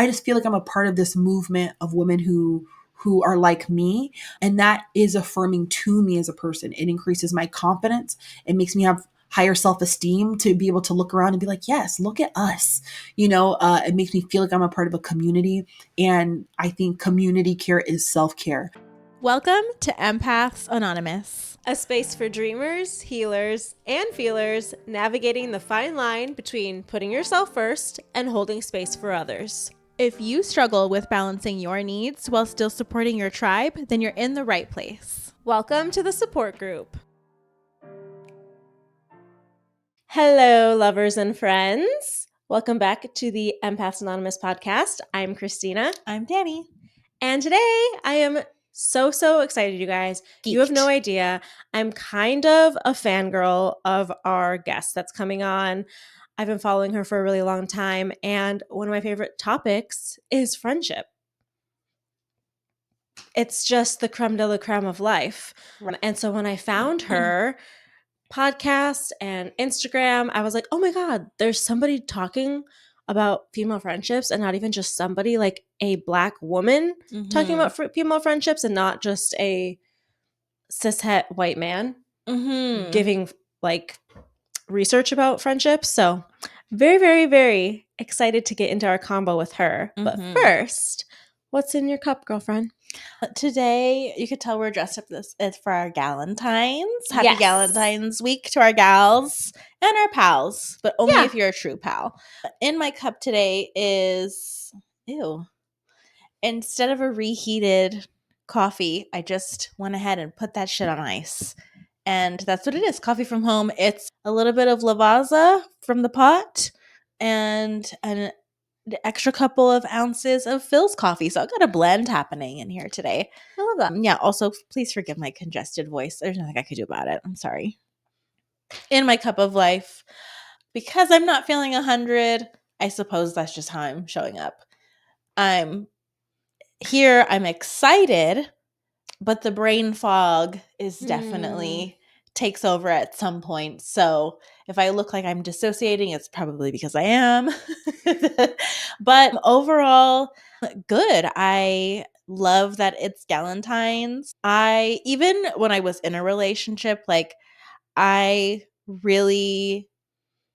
I just feel like I'm a part of this movement of women who are like me. And that is affirming to me as a person. It increases my confidence. It makes me have higher self-esteem to be able to look around and be like, yes, look at us. It makes me feel like I'm a part of a community. And I think community care is self-care. Welcome to Empaths Anonymous, a space for dreamers, healers, and feelers, navigating the fine line between putting yourself first and holding space for others. If you struggle with balancing your needs while still supporting your tribe, then you're in the right place. Welcome to the support group. Hello, lovers and friends. Welcome back to the Empaths Anonymous podcast. I'm Christina. I'm Danny. And today I am so excited, you guys. Geeked. You have no idea. I'm kind of a fangirl of our guest that's coming on. I've been following her for a really long time, and one of my favorite topics is friendship. It's just the creme de la creme of life. Right. And so when I found her podcast and Instagram, I was like, oh my God, there's somebody talking about female friendships, and not even just somebody, like a Black woman talking about female friendships, and not just a cishet white man giving like research about friendships. So very, very excited to get into our combo with her. But first, what's in your cup, girlfriend? Today, you could tell we're dressed up this for our Galentines. Happy Galentine's week to our gals and our pals, but only if you're a true pal. In my cup today is, instead of a reheated coffee, I just went ahead and put that shit on ice. And that's what it is. Coffee from home. It's a little bit of Lavazza from the pot and an extra couple of ounces of Phil's coffee. So I've got a blend happening in here today. I love that. Yeah, also, please forgive my congested voice. There's nothing I could do about it. I'm sorry. In my cup of life, because I'm not feeling 100, I suppose that's just how I'm showing up. I'm here. I'm excited, but the brain fog is definitely takes over at some point. So if I look like I'm dissociating, it's probably because I am. But overall, good. I love that it's Galentine's. Even when I was in a relationship, like I really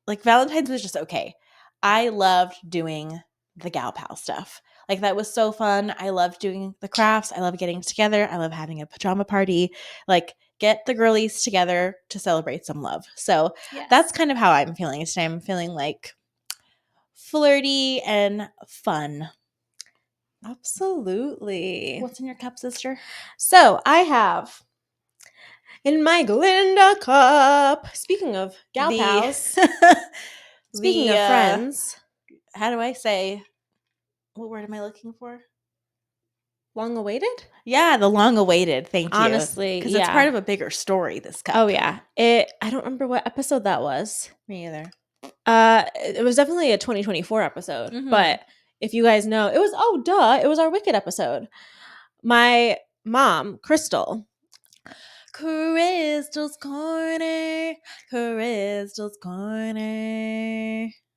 like Valentine's was just okay. I loved doing the gal pal stuff. Like that was so fun. I loved doing the crafts. I love getting together. I love having a pajama party. Like get the girlies together to celebrate some love. So that's kind of how I'm feeling today. I'm feeling like flirty and fun. Absolutely. What's in your cup, sister? So I have in my Glinda cup, speaking of gal pals, speaking of friends, how do I say, what word am I looking for? Long awaited? Yeah, the long awaited. Thank you. Honestly, because it's part of a bigger story, this cup. Oh yeah. I don't remember what episode that was. Me either. It was definitely a 2024 episode. But if you guys know, it was our Wicked episode. My mom, Crystal's Corner.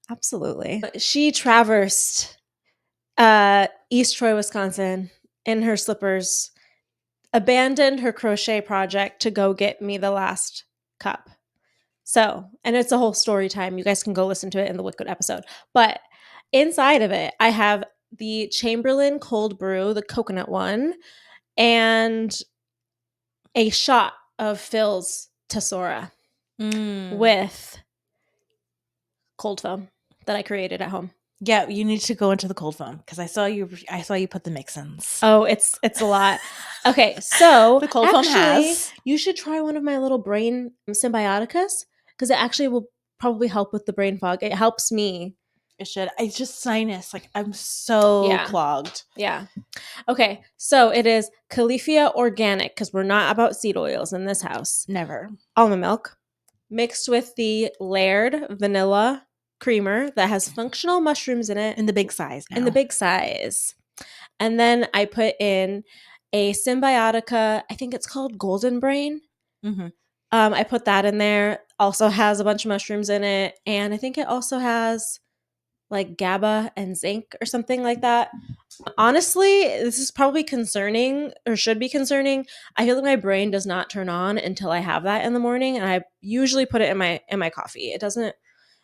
Absolutely. She traversed East Troy, Wisconsin in her slippers, abandoned her crochet project to go get me the last cup. So, and it's a whole story time. You guys can go listen to it in the Wicked episode. But inside of it, I have the Chamberlain cold brew, the coconut one, and a shot of Phil's Tesora with cold foam that I created at home. Yeah, you need to go into the cold foam because I saw you put the mix-ins. Oh, it's a lot. Okay, so the cold foam has. You should try one of my little brain symbioticas because it actually will probably help with the brain fog. It helps me. It should. It's just sinus. Like I'm so clogged. Yeah. Okay, so it is Califia Organic because we're not about seed oils in this house. Never. Almond milk mixed with the Laird vanilla creamer that has functional mushrooms in it. In the big size now. And then I put in a Symbiotica, I think it's called Golden Brain. I put that in there. Also has a bunch of mushrooms in it. And I think it also has like GABA and zinc or something like that. Honestly, this is probably concerning or should be concerning. I feel like my brain does not turn on until I have that in the morning, and I usually put it in my coffee. It doesn't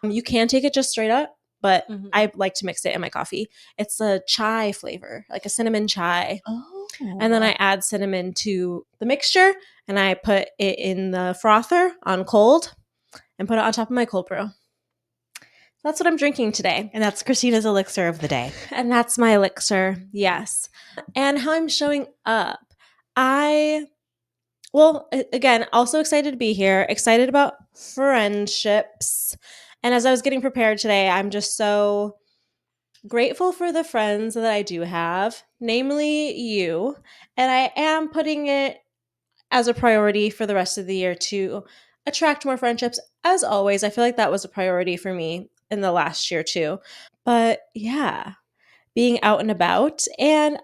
you can take it just straight up, but I like to mix it in my coffee. It's a chai flavor, like a cinnamon chai. Oh. And then I add cinnamon to the mixture and I put it in the frother on cold and put it on top of my cold brew. That's what I'm drinking today. And that's Christina's elixir of the day. And that's my elixir, yes. And how I'm showing up. Again, also excited to be here, excited about friendships. And as I was getting prepared today, I'm just so grateful for the friends that I do have, namely you. And I am putting it as a priority for the rest of the year to attract more friendships. As always, I feel like that was a priority for me in the last year too. But yeah, being out and about. And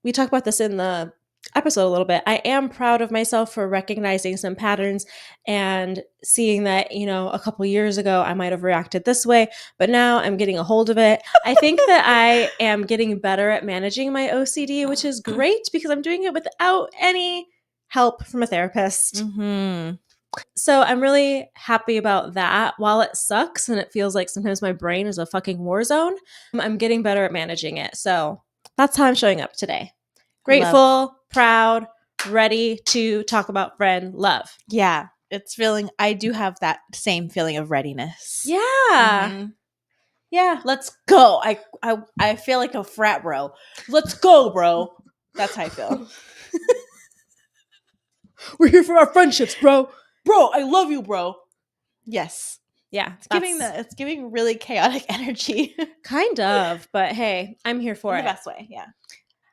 we talk about this in the episode a little bit. I am proud of myself for recognizing some patterns and seeing that, a couple years ago I might have reacted this way, but now I'm getting a hold of it. I think that I am getting better at managing my OCD, which is great because I'm doing it without any help from a therapist. Mm-hmm. So I'm really happy about that. While it sucks and it feels like sometimes my brain is a fucking war zone, I'm getting better at managing it. So that's how I'm showing up today. Grateful, proud, ready to talk about friend love. Yeah, I do have that same feeling of readiness. Yeah. Mm-hmm. Yeah. Let's go. I feel like a frat bro. Let's go, bro. That's how I feel. We're here for our friendships, bro. Bro, I love you, bro. Yes. Yeah. It's giving really chaotic energy. Kind of, but hey, I'm here for it. In the best way, yeah.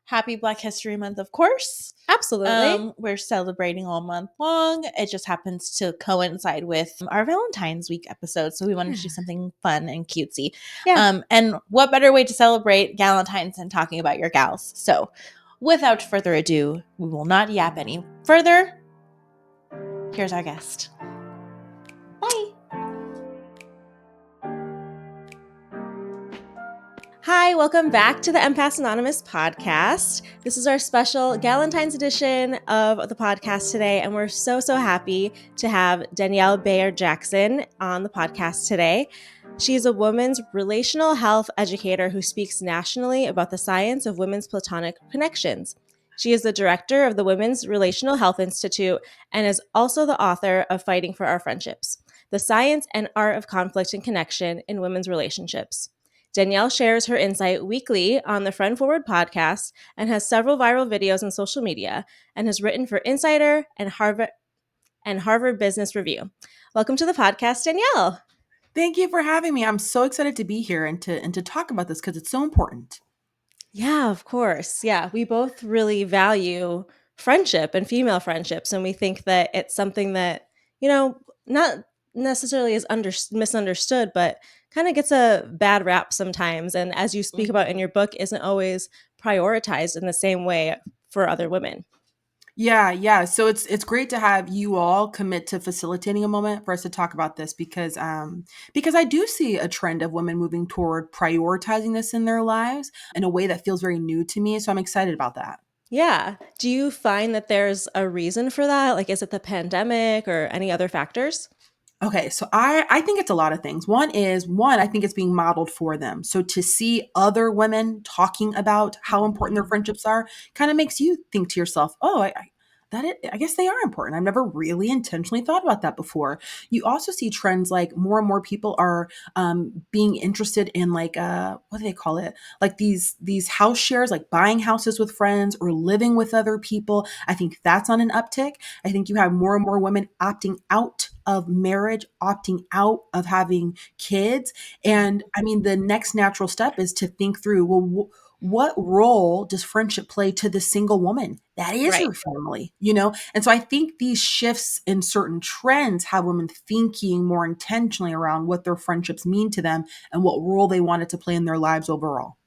Happy Black History Month, of course. Absolutely. We're celebrating all month long. It just happens to coincide with our Valentine's Week episode, so we wanted to do something fun and cutesy. Yeah. And what better way to celebrate Galentine's than talking about your gals? So, without further ado, we will not yap any further. Here's our guest. Bye. Hi, welcome back to the Empaths Anonymous podcast. This is our special Galentine's edition of the podcast today, and we're so happy to have Danielle Bayard Jackson on the podcast today. She's a women's relational health educator who speaks nationally about the science of women's platonic connections. She is the director of the Women's Relational Health Institute and is also the author of Fighting for Our Friendships, the science and art of conflict and connection in women's relationships. Danielle shares her insight weekly on the Friend Forward podcast and has several viral videos on social media and has written for Insider and Harvard Business Review. Welcome to the podcast, Danielle. Thank you for having me. I'm so excited to be here and to talk about this because it's so important. Yeah, of course. Yeah, we both really value friendship and female friendships, and we think that it's something that, not necessarily is misunderstood, but kind of gets a bad rap sometimes. And as you speak about in your book, isn't always prioritized in the same way for other women. Yeah. So it's great to have you all commit to facilitating a moment for us to talk about this because I do see a trend of women moving toward prioritizing this in their lives in a way that feels very new to me. So I'm excited about that. Yeah. Do you find that there's a reason for that? Like, is it the pandemic or any other factors? Okay, so I think it's a lot of things. One, I think it's being modeled for them. So to see other women talking about how important their friendships are kind of makes you think to yourself, oh, I guess they are important. I've never really intentionally thought about that before. You also see trends like more and more people are being interested in like what do they call it? Like these house shares, like buying houses with friends or living with other people. I think that's on an uptick. I think you have more and more women opting out of marriage, opting out of having kids. And I mean, the next natural step is to think through, well, what role does friendship play to the single woman? That is her family, And so I think these shifts in certain trends have women thinking more intentionally around what their friendships mean to them and what role they want it to play in their lives overall.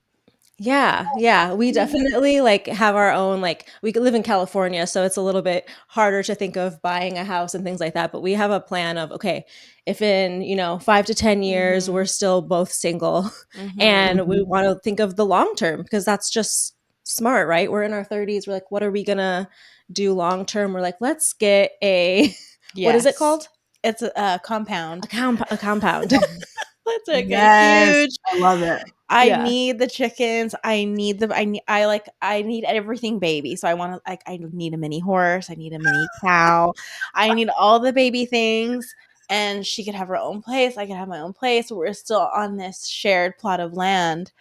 Yeah. We definitely like have our own, like we live in California, so it's a little bit harder to think of buying a house and things like that. But we have a plan of, okay, if in, 5 to 10 years we're still both single and we Mhm. want to think of the long term because that's just smart, right? We're in our 30s. We're like, what are we gonna do long term? We're like, let's get a what is it Yes. called? It's a compound. A compound. Let's like a Yes, huge. I love it. I Yeah. need the chickens. I need everything baby. So I need a mini horse. I need a mini cow. I need all the baby things. And she could have her own place. I could have my own place. We're still on this shared plot of land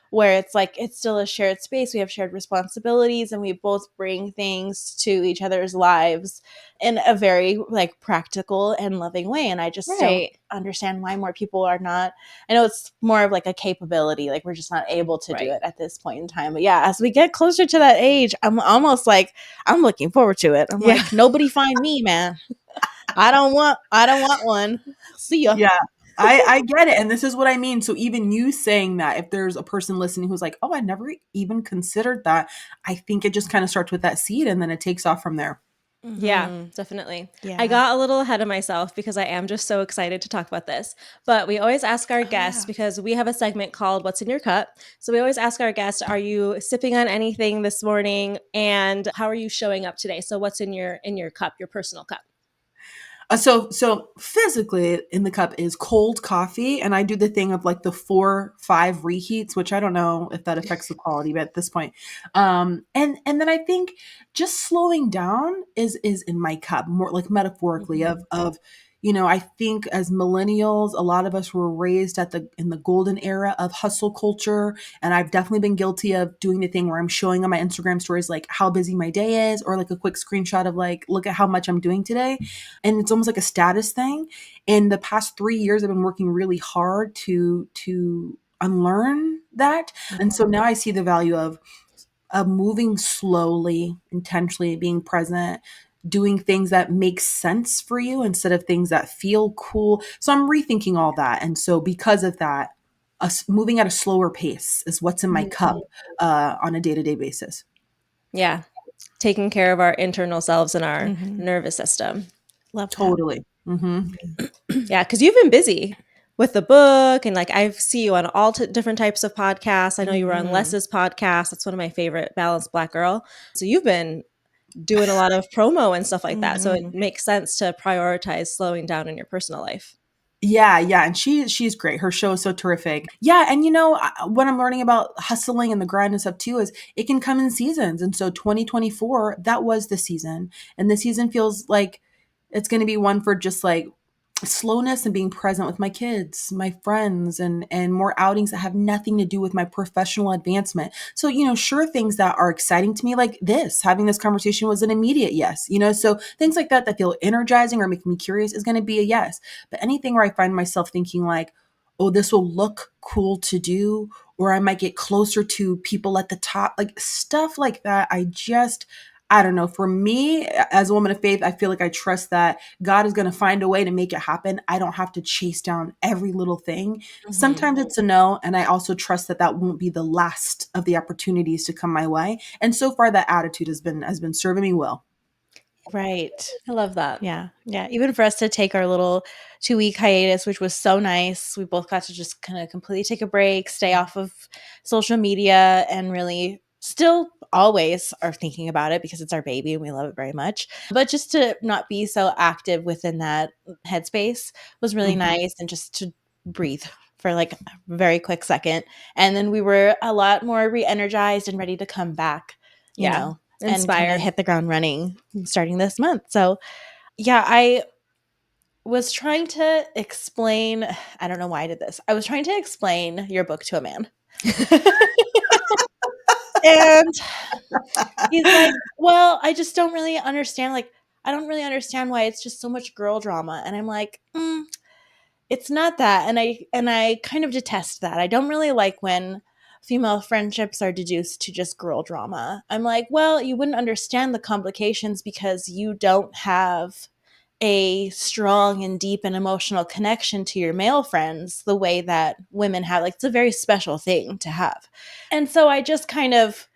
where it's like it's still a shared space. We have shared responsibilities and we both bring things to each other's lives in a very like practical and loving way. And I just don't Right. understand why more people are not. I know it's more of like a capability, like we're just not able to do Right. it at this point in time. But yeah, as we get closer to that age, I'm almost like I'm looking forward to it. I'm Yeah. like, nobody find me, man. I don't want one. See ya. Yeah. I get it. And this is what I mean. So even you saying that, if there's a person listening who's like, oh, I never even considered that, I think it just kind of starts with that seed and then it takes off from there. Yeah, Mhm. definitely. I Yeah. got a little ahead of myself because I am just so excited to talk about this. But we always ask our Oh guests yeah. because we have a segment called What's in Your Cup. So we always ask our guests, are you sipping on anything this morning and how are you showing up today? So what's in your cup, your personal cup? So physically in the cup is cold coffee, and I do the thing of like the 4-5 reheats, which I don't know if that affects the quality, but at this point, and then I think just slowing down is in my cup more like metaphorically Mhm. of I think as millennials, a lot of us were raised at the in the golden era of hustle culture, and I've definitely been guilty of doing the thing where I'm showing on my Instagram stories like how busy my day is, or like a quick screenshot of like look at how much I'm doing today, and it's almost like a status thing. In the past 3 years, I've been working really hard to unlearn that, and so now I see the value of moving slowly, intentionally, being present, doing things that make sense for you instead of things that feel cool. So I'm rethinking all that, and so because of that, us moving at a slower pace is what's in my cup Mhm. on a day to day basis. Yeah, taking care of our internal selves and our Mhm. nervous system. Love that. Totally. Hmm. Yeah, because you've been busy with the book, and like I see you on all different types of podcasts. I know you were on Mhm. Les's podcast. That's one of my favorite, Balanced Black Girl. So you've been doing a lot of promo and stuff like that. So it Mhm. makes sense to prioritize slowing down in your personal life. Yeah, yeah, and she's great. Her show is so terrific. Yeah, and what I'm learning about hustling and the grind and stuff too is it can come in seasons. And so 2024, that was the season, and the season feels like it's going to be one for just like slowness and being present with my kids, my friends, and more outings that have nothing to do with my professional advancement. So, sure, things that are exciting to me like this, having this conversation was an immediate yes. So things like that that feel energizing or make me curious is going to be a yes. But anything where I find myself thinking like, oh, this will look cool to do, or I might get closer to people at the top, like stuff like that. I don't know. For me, as a woman of faith, I feel like I trust that God is going to find a way to make it happen. I don't have to chase down every little thing. Mhm. Sometimes it's a no, and I also trust that that won't be the last of the opportunities to come my way. And so far, that attitude has been serving me well. Right. I love that. Yeah. Yeah. Even for us to take our little 2 week hiatus, which was so nice. We both got to just kind of completely take a break, stay off of social media, and really still always are thinking about it because it's our baby and we love it very much. But just to not be so active within that headspace was really Mhm. nice, and just to breathe for like a very quick second. And then we were a lot more re energized and ready to come back, you Yeah. know, and kind of Inspired. hit the ground running starting this month. So, yeah, I was trying to explain. I don't know why I did this. I was trying to explain your book to a man. And he's like, "Well, I just don't really understand. Like, I don't really understand why it's just so much girl drama." And I'm like, it's not that. And I kind of detest that. I don't really like when female friendships are deduced to just girl drama. I'm like, well, you wouldn't understand the complications because you don't have a strong and deep and emotional connection to your male friends the way that women have. Like, it's a very special thing to have. And so I just kind of,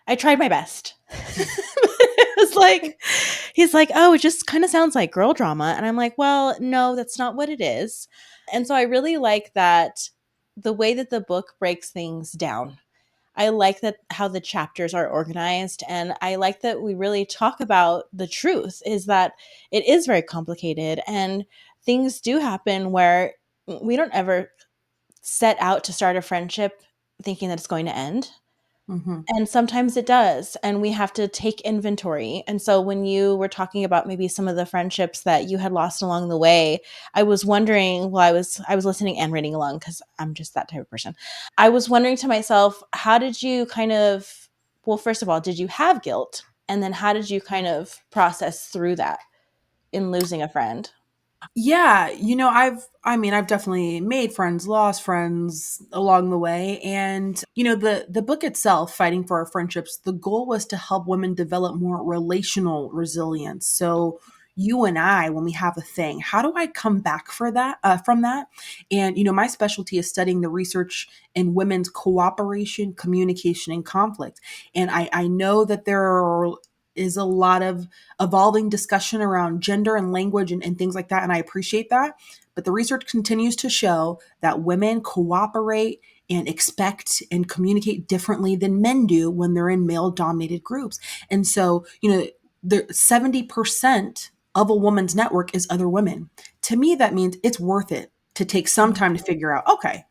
I tried my best. It was like, he's like, oh, it just kind of sounds like girl drama. And I'm like, well, no, that's not what it is. And so I really like that the way that the book breaks things down. I like that how the chapters are organized, and I like that we really talk about the truth is that it is very complicated, and things do happen where we don't ever set out to start a friendship thinking that it's going to end. Mm-hmm. And sometimes it does, and we have to take inventory. And so when you were talking about maybe some of the friendships that you had lost along the way, I was wondering, well, I was listening and reading along because I'm just that type of person. I was wondering to myself, how did you kind of, well, first of all, did you have guilt? And then how did you kind of process through that in losing a friend? Yeah, I've definitely made friends, lost friends along the way. And, the book itself, Fighting for Our Friendships, the goal was to help women develop more relational resilience. So you and I, when we have a thing, how do I come back from that? And, my specialty is studying the research in women's cooperation, communication, and conflict. And I know that is a lot of evolving discussion around gender and language and things like that. And I appreciate that. But the research continues to show that women cooperate and expect and communicate differently than men do when they're in male dominated groups. And so, the 70% of a woman's network is other women. To me, that means it's worth it to take some time to figure out, okay,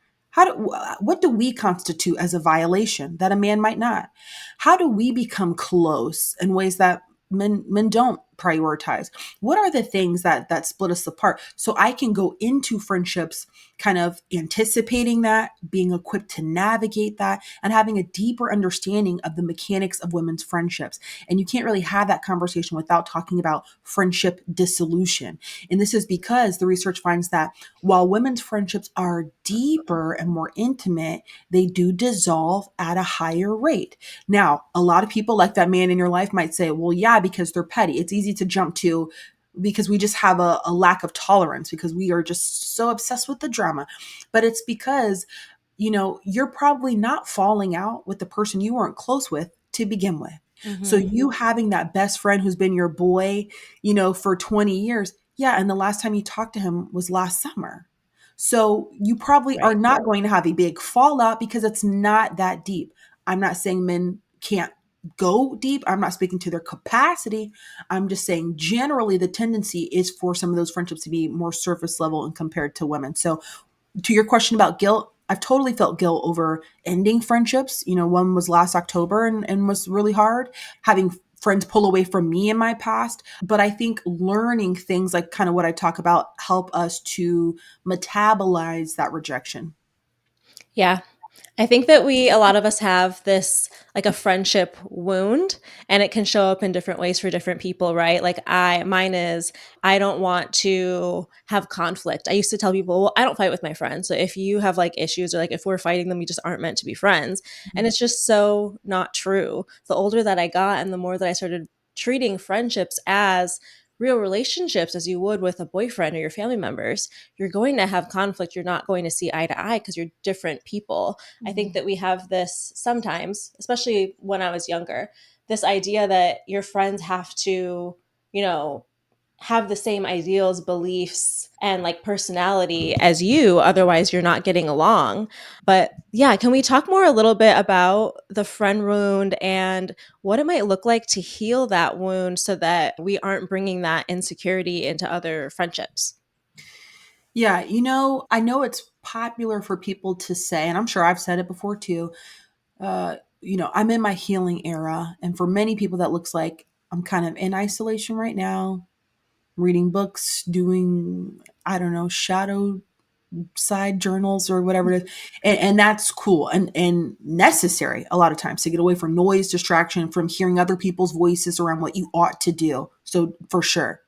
what do we constitute as a violation that a man might not? How do we become close in ways that men don't prioritize? What are the things that split us apart? So I can go into friendships kind of anticipating that, being equipped to navigate that, and having a deeper understanding of the mechanics of women's friendships. And you can't really have that conversation without talking about friendship dissolution. And this is because the research finds that while women's friendships are deeper and more intimate, they do dissolve at a higher rate. Now, a lot of people, like that man in your life, might say, well, yeah, because they're petty. It's easy to jump to because we just have a lack of tolerance because we are just so obsessed with the drama. But it's because, you're probably not falling out with the person you weren't close with to begin with. So Mm-hmm. you having that best friend who's been your boy, for 20 years. Yeah. And the last time you talked to him was last summer. So you probably are Right. not going to have a big fallout because it's not that deep. I'm not saying men can't go deep. I'm not speaking to their capacity. I'm just saying generally the tendency is for some of those friendships to be more surface level and compared to women. So to your question about guilt, I've totally felt guilt over ending friendships. One was last October and was really hard. Having friends pull away from me in my past. But I think learning things like kind of what I talk about help us to metabolize that rejection. Yeah. I think that a lot of us have this like a friendship wound, and it can show up in different ways for different people, right? Like mine is, I don't want to have conflict. I used to tell people, well, I don't fight with my friends. So if you have like issues or like if we're fighting them, we just aren't meant to be friends. And it's just so not true. The older that I got and the more that I started treating friendships as real relationships as you would with a boyfriend or your family members, you're going to have conflict. You're not going to see eye to eye because you're different people. I think that we have this sometimes, especially when I was younger, this idea that your friends have to, you know, have the same ideals, beliefs, and like personality as you. Otherwise, you're not getting along. But yeah, can we talk more a little bit about the friend wound and what it might look like to heal that wound so that we aren't bringing that insecurity into other friendships? Yeah, I know it's popular for people to say, and I'm sure I've said it before too, I'm in my healing era. And for many people, that looks like I'm kind of in isolation right now, reading books, doing, I don't know, shadow side journals or whatever it is. And that's cool and necessary a lot of times to get away from noise, distraction, from hearing other people's voices around what you ought to do. So for sure.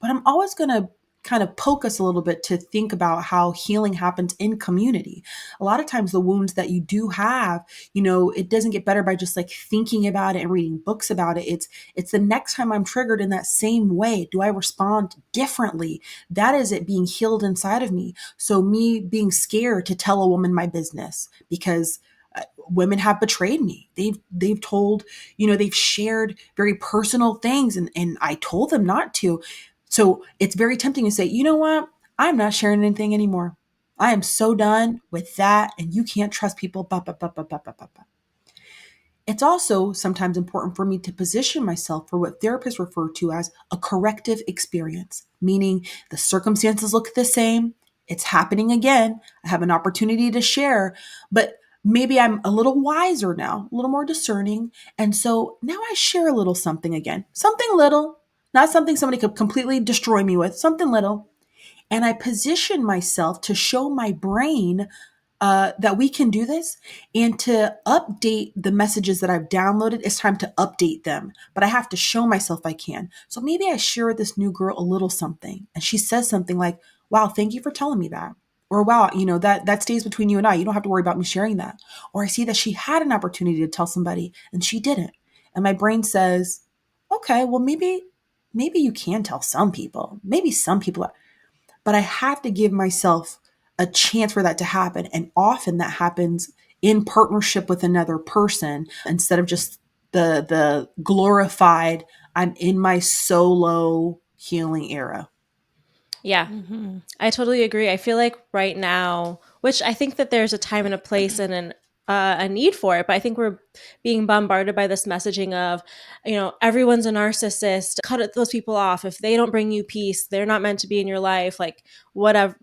But I'm always going to kind of poke us a little bit to think about how healing happens in community. A lot of times the wounds that you do have, it doesn't get better by just like thinking about it and reading books about it. It's the next time I'm triggered in that same way, do I respond differently? That is it being healed inside of me. So me being scared to tell a woman my business because women have betrayed me. They've told, they've shared very personal things and I told them not to. So it's very tempting to say, you know what? I'm not sharing anything anymore. I am so done with that. And you can't trust people. Bah, bah, bah, bah, bah, bah, bah, bah. It's also sometimes important for me to position myself for what therapists refer to as a corrective experience, meaning the circumstances look the same. It's happening again. I have an opportunity to share, but maybe I'm a little wiser now, a little more discerning. And so now I share a little something again, something little, not something somebody could completely destroy me with, something little. And I position myself to show my brain that we can do this and to update the messages that I've downloaded. It's time to update them, but I have to show myself I can. So maybe I share with this new girl a little something and she says something like, wow, thank you for telling me that. Or wow, that stays between you and I. You don't have to worry about me sharing that. Or I see that she had an opportunity to tell somebody and she didn't. And my brain says, okay, well, maybe you can tell some people. Maybe some people are. But I have to give myself a chance for that to happen. And often that happens in partnership with another person instead of just the glorified, I'm in my solo healing era. Yeah, I totally agree. I feel like right now, which I think that there's a time and a place and a need for it, but I think we're being bombarded by this messaging of, everyone's a narcissist. Cut those people off. If they don't bring you peace, they're not meant to be in your life. Like whatever,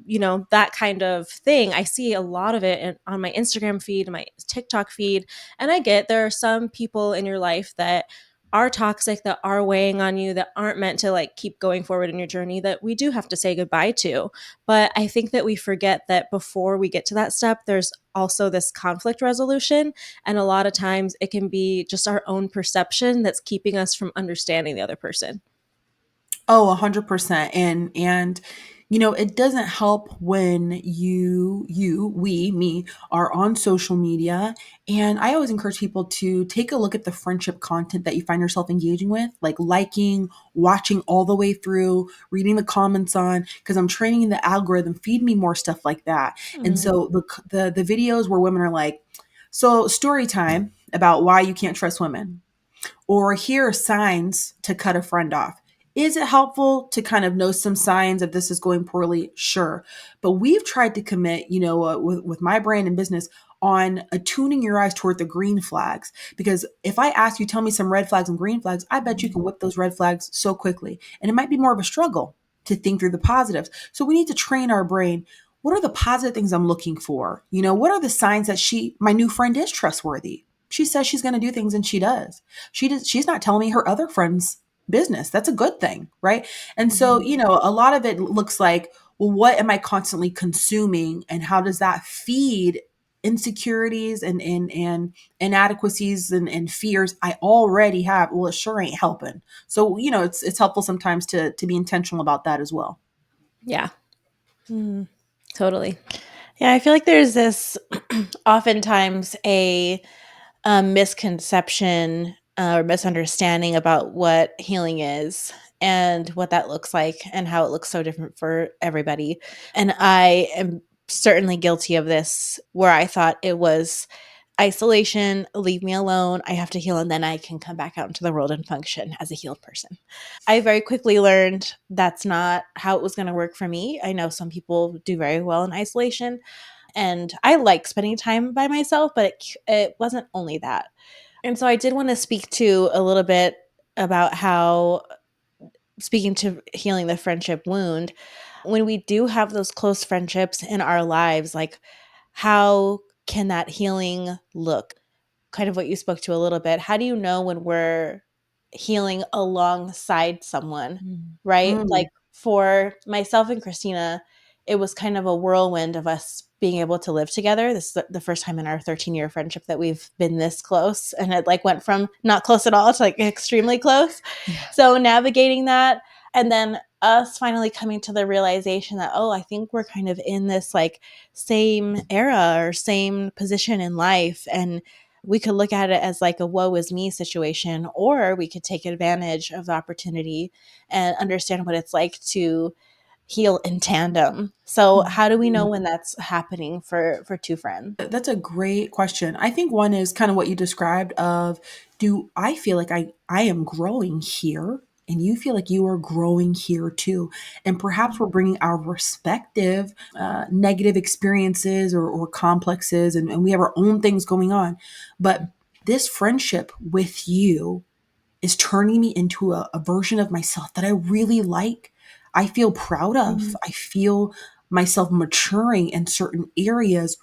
that kind of thing. I see a lot of it on my Instagram feed and my TikTok feed, and I get there are some people in your life that are toxic, that are weighing on you, that aren't meant to like keep going forward in your journey, that we do have to say goodbye to. But I think that we forget that before we get to that step, there's also this conflict resolution. And a lot of times it can be just our own perception that's keeping us from understanding the other person. Oh, 100%. And it doesn't help when me are on social media. And I always encourage people to take a look at the friendship content that you find yourself engaging with, like liking, watching all the way through, reading the comments on, because I'm training the algorithm, feed me more stuff like that. And so the videos where women are like, so story time about why you can't trust women, or here are signs to cut a friend off. Is it helpful to kind of know some signs of this is going poorly? Sure. But we've tried to commit, with my brand and business on attuning your eyes toward the green flags. Because if I ask you, tell me some red flags and green flags, I bet you can whip those red flags so quickly. And it might be more of a struggle to think through the positives. So we need to train our brain. What are the positive things I'm looking for? What are the signs that my new friend is trustworthy? She says she's going to do things and she does. She's not telling me her other friends' business. That's a good thing, right? And so, a lot of it looks like, well, what am I constantly consuming and how does that feed insecurities and inadequacies and fears I already have? Well, it sure ain't helping. So, it's helpful sometimes to be intentional about that as well. Yeah. Totally. Yeah, I feel like there's this oftentimes a misconception or misunderstanding about what healing is and what that looks like and how it looks so different for everybody. And I am certainly guilty of this, where I thought it was isolation, leave me alone, I have to heal, and then I can come back out into the world and function as a healed person. I very quickly learned that's not how it was going to work for me. I know some people do very well in isolation, and I like spending time by myself, but it wasn't only that. And so I did want to speak to a little bit about how, speaking to healing the friendship wound, when we do have those close friendships in our lives, like how can that healing look? Kind of what you spoke to a little bit. How do you know when we're healing alongside someone, right? Like for myself and Christina, it was kind of a whirlwind of us being able to live together. This is the first time in our 13-year friendship that we've been this close. And it like went from not close at all to like extremely close. So navigating that, And then us finally coming to the realization that, oh, I think we're kind of in this like same era or same position in life. And we could look at it as like a woe is me situation, or we could take advantage of the opportunity and understand what it's like to heal in tandem. So how do we know when that's happening for two friends? That's a great question. I think one is kind of what you described of, do I feel like I am growing here and you feel like you are growing here too? And perhaps we're bringing our respective negative experiences or complexes, and we have our own things going on. But this friendship with you is turning me into a version of myself that I really like. I feel proud of. I feel myself maturing in certain areas,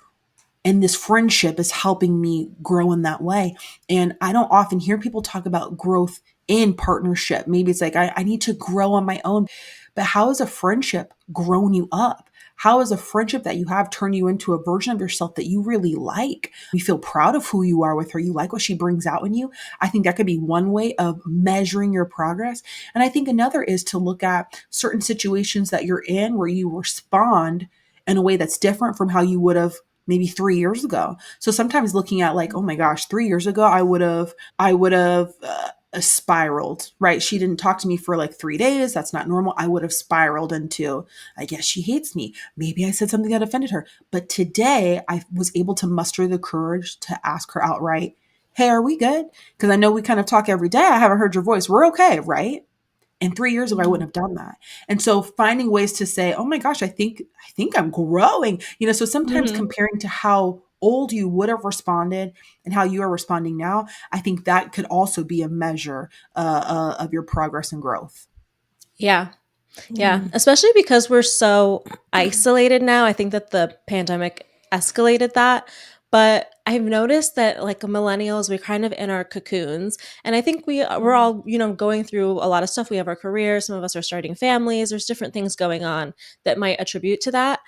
and this friendship is helping me grow in that way. And I don't often hear people talk about growth in partnership. Maybe it's like, I need to grow on my own. But how has a friendship grown you up? How has a friendship that you have turned you into a version of yourself that you really like? You feel proud of who you are with her. You like what she brings out in you. I think that could be one way of measuring your progress. And I think another is to look at certain situations that you're in where you respond in a way that's different from how you would have maybe 3 years ago. So sometimes looking at like, oh my gosh, 3 years ago, I would have spiraled, right? She didn't talk to me for like 3 days. That's not normal. I would have spiraled into, I guess she hates me. Maybe I said something that offended her. But today I was able to muster the courage to ask her outright, hey, are we good? Because I know we kind of talk every day. I haven't heard your voice. We're okay, right? And 3 years ago, I wouldn't have done that. And so finding ways to say, oh my gosh, I think I'm growing. So sometimes comparing to how old you would have responded and how you are responding now, I think that could also be a measure of your progress and growth. Yeah. Yeah. Especially because we're so isolated now. I think that the pandemic escalated that. But I've noticed that like millennials, we're kind of in our cocoons. And I think we're all, going through a lot of stuff. We have our careers. Some of us are starting families. There's different things going on that might attribute to that.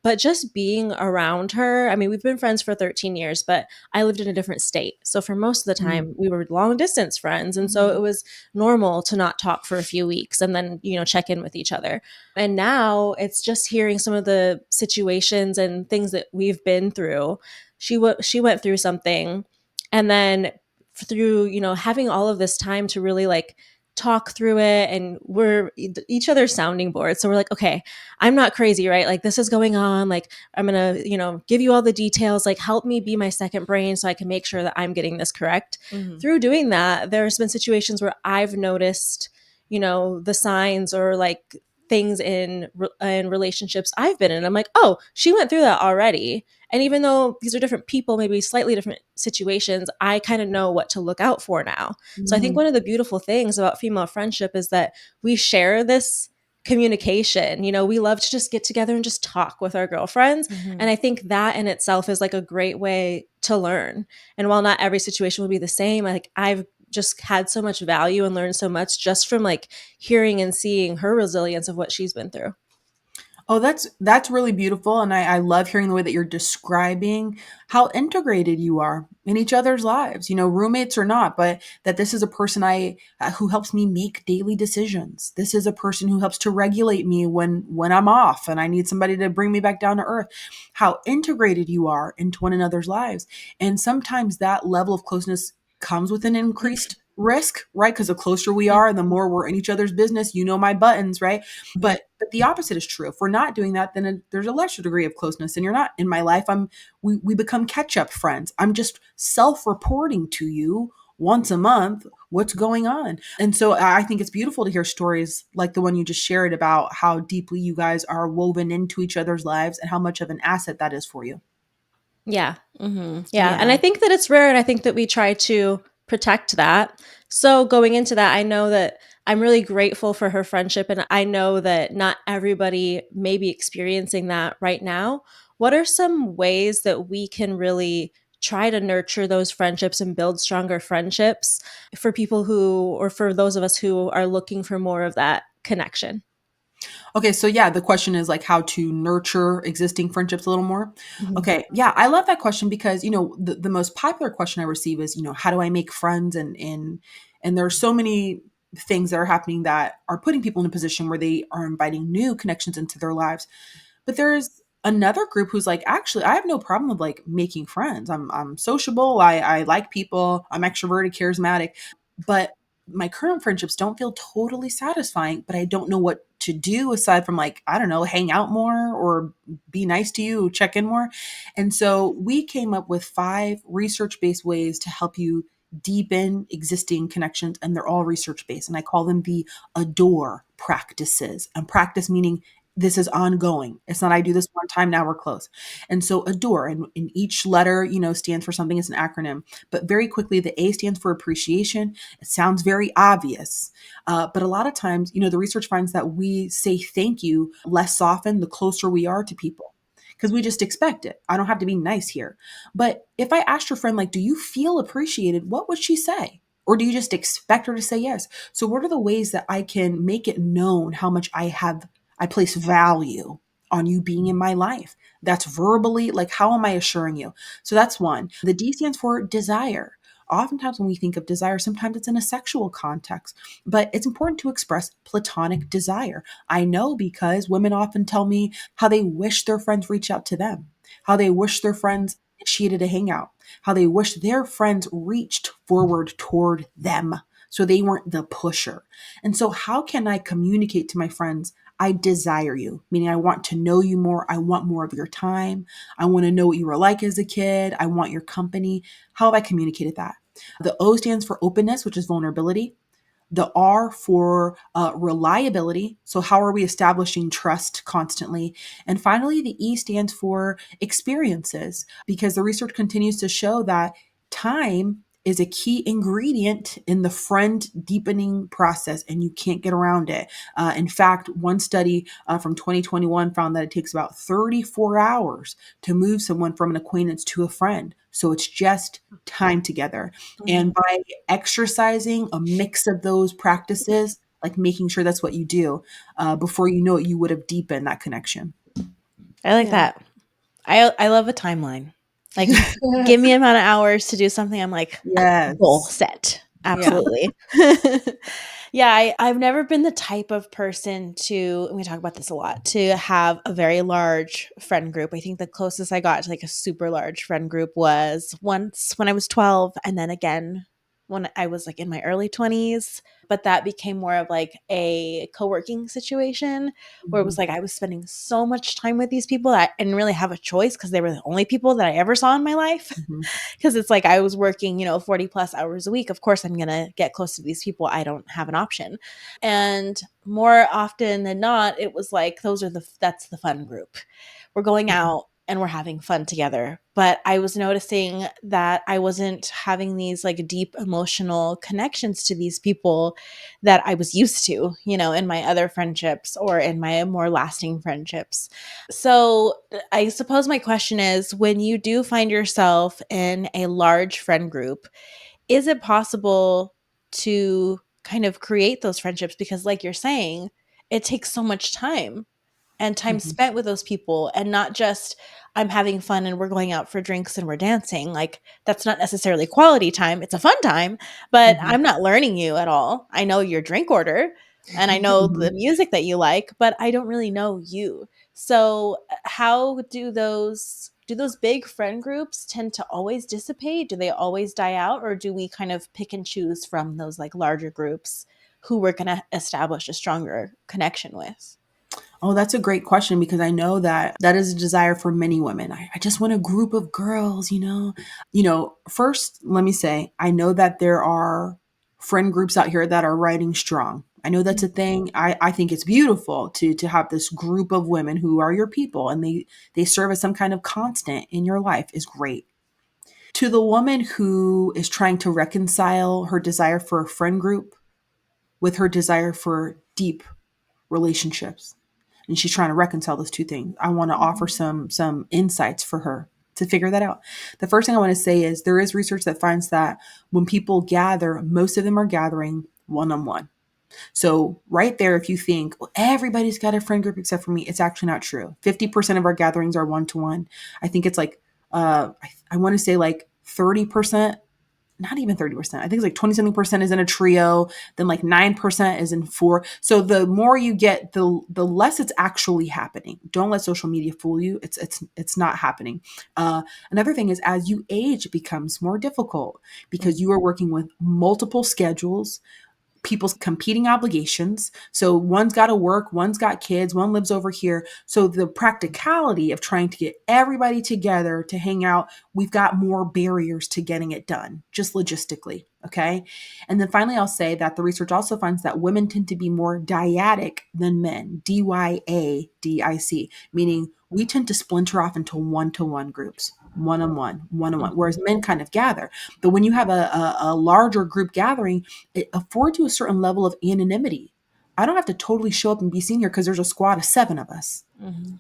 But just being around her, I mean, we've been friends for 13 years, but I lived in a different state. So for most of the time, we were long distance friends. And so it was normal to not talk for a few weeks and then, check in with each other. And now it's just hearing some of the situations and things that we've been through. She went through something, and then through, having all of this time to really like talk through it, and we're each other's sounding board. So we're like, okay, I'm not crazy, right? Like this is going on. Like I'm going to, give you all the details, like help me be my second brain so I can make sure that I'm getting this correct. Through doing that, there's been situations where I've noticed, the signs or like things in relationships I've been in. I'm like, oh, she went through that already. And even though these are different people, maybe slightly different situations, I kind of know what to look out for now. So I think one of the beautiful things about female friendship is that we share this communication. We love to just get together and just talk with our girlfriends. And I think that in itself is like a great way to learn. And while not every situation will be the same, like I've just had so much value and learned so much just from like hearing and seeing her resilience of what she's been through. Oh, that's really beautiful. And I love hearing the way that you're describing how integrated you are in each other's lives, roommates or not, but that this is a person who helps me make daily decisions. This is a person who helps to regulate me when I'm off and I need somebody to bring me back down to earth. How integrated you are into one another's lives. And sometimes that level of closeness comes with an increased risk, right? Because the closer we are and the more we're in each other's business, my buttons, right? But the opposite is true. If we're not doing that, then there's a lesser degree of closeness. And you're not in my life. We become catch-up friends. I'm just self-reporting to you once a month what's going on. And so I think it's beautiful to hear stories like the one you just shared about how deeply you guys are woven into each other's lives and how much of an asset that is for you. Yeah. Yeah. And I think that it's rare, and I think that we try to protect that. So going into that, I know that I'm really grateful for her friendship, and I know that not everybody may be experiencing that right now. What are some ways that we can really try to nurture those friendships and build stronger friendships for people or for those of us who are looking for more of that connection? Okay, so yeah, the question is like how to nurture existing friendships a little more. Okay, yeah, I love that question because the most popular question I receive is how do I make friends, and there's so many things that are happening that are putting people in a position where they are inviting new connections into their lives. But there's another group who's like, actually, I have no problem with like making friends. I'm sociable. I like people. I'm extroverted, charismatic. But my current friendships don't feel totally satisfying, but I don't know what to do aside from like, I don't know, hang out more or be nice to you, check in more. And so we came up with 5 research-based ways to help you deepen existing connections, and they're all research-based. And I call them the adore practices. And practice meaning this is ongoing. It's not I do this one time, now we're close. And so adore, and in each letter, stands for something. It's an acronym. But very quickly, the A stands for appreciation. It sounds very obvious. But a lot of times, the research finds that we say thank you less often the closer we are to people, because we just expect it. I don't have to be nice here. But if I asked your friend, like, do you feel appreciated? What would she say? Or do you just expect her to say yes? So what are the ways that I can make it known how much I place value on you being in my life? That's verbally, like, how am I assuring you? So that's one. The D stands for desire. Oftentimes when we think of desire, sometimes it's in a sexual context, but it's important to express platonic desire. I know because women often tell me how they wish their friends reach out to them, how they wish their friends initiated a hangout, how they wish their friends reached forward toward them so they weren't the pusher. And so how can I communicate to my friends, I desire you, meaning I want to know you more. I want more of your time. I want to know what you were like as a kid. I want your company. How have I communicated that? The O stands for openness, which is vulnerability. The R for reliability. So how are we establishing trust constantly? And finally, the E stands for experiences, because the research continues to show that time is a key ingredient in the friend deepening process, and you can't get around it. In fact, one study from 2021 found that it takes about 34 hours to move someone from an acquaintance to a friend. So it's just time together. And by exercising a mix of those practices, like making sure that's what you do, before you know it, you would have deepened that connection. I like that. I love a timeline. Like, give me an amount of hours to do something. I'm like, Yes. goal set. Absolutely. Yeah, I've never been the type of person to, and we talk about this a lot, to have a very large friend group. I think the closest I got to like a super large friend group was once when I was 12, and then again when I was like in my early 20s. But that became more of like a co-working situation where it was like I was spending so much time with these people that I didn't really have a choice because they were the only people that I ever saw in my life. Because it's like I was working, 40 plus hours a week. Of course, I'm going to get close to these people. I don't have an option. And more often than not, it was like that's the fun group. We're going out and we're having fun together. But I was noticing that I wasn't having these like deep emotional connections to these people that I was used to, in my other friendships or in my more lasting friendships. So I suppose my question is, when you do find yourself in a large friend group, is it possible to kind of create those friendships? Because like you're saying, it takes so much time and time spent with those people, and not just I'm having fun and we're going out for drinks and we're dancing. Like, that's not necessarily quality time. It's a fun time, but I'm not learning you at all. I know your drink order and I know the music that you like, but I don't really know you. So how do those big friend groups tend to always dissipate? Do they always die out, or do we kind of pick and choose from those like larger groups who we're going to establish a stronger connection with? Oh, that's a great question, because I know that that is a desire for many women. I just want a group of girls, First, let me say, I know that there are friend groups out here that are riding strong. I know that's a thing. I think it's beautiful to have this group of women who are your people, and they serve as some kind of constant in your life is great. To the woman who is trying to reconcile her desire for a friend group with her desire for deep relationships, and she's trying to reconcile those two things, I want to offer some insights for her to figure that out. The first thing I want to say is there is research that finds that when people gather, most of them are gathering one-on-one. So right there, if you think, well, everybody's got a friend group except for me, it's actually not true. 50% of our gatherings are one-to-one. I think it's like, I want to say like 30% not even 30%. I think it's like 20 something percent is in a trio. Then like 9% is in four. So the more you get, the less it's actually happening. Don't let social media fool you. It's not happening. Another thing is, as you age, it becomes more difficult because you are working with multiple schedules, people's competing obligations. So one's got to work, one's got kids, one lives over here. So the practicality of trying to get everybody together to hang out, we've got more barriers to getting it done, just logistically. Okay. And then finally, I'll say that the research also finds that women tend to be more dyadic than men, DYADIC, meaning we tend to splinter off into one-to-one groups, one-on-one, whereas men kind of gather. But when you have a larger group gathering, it affords you a certain level of anonymity. I don't have to totally show up and be seen here because there's a squad of 7 of us.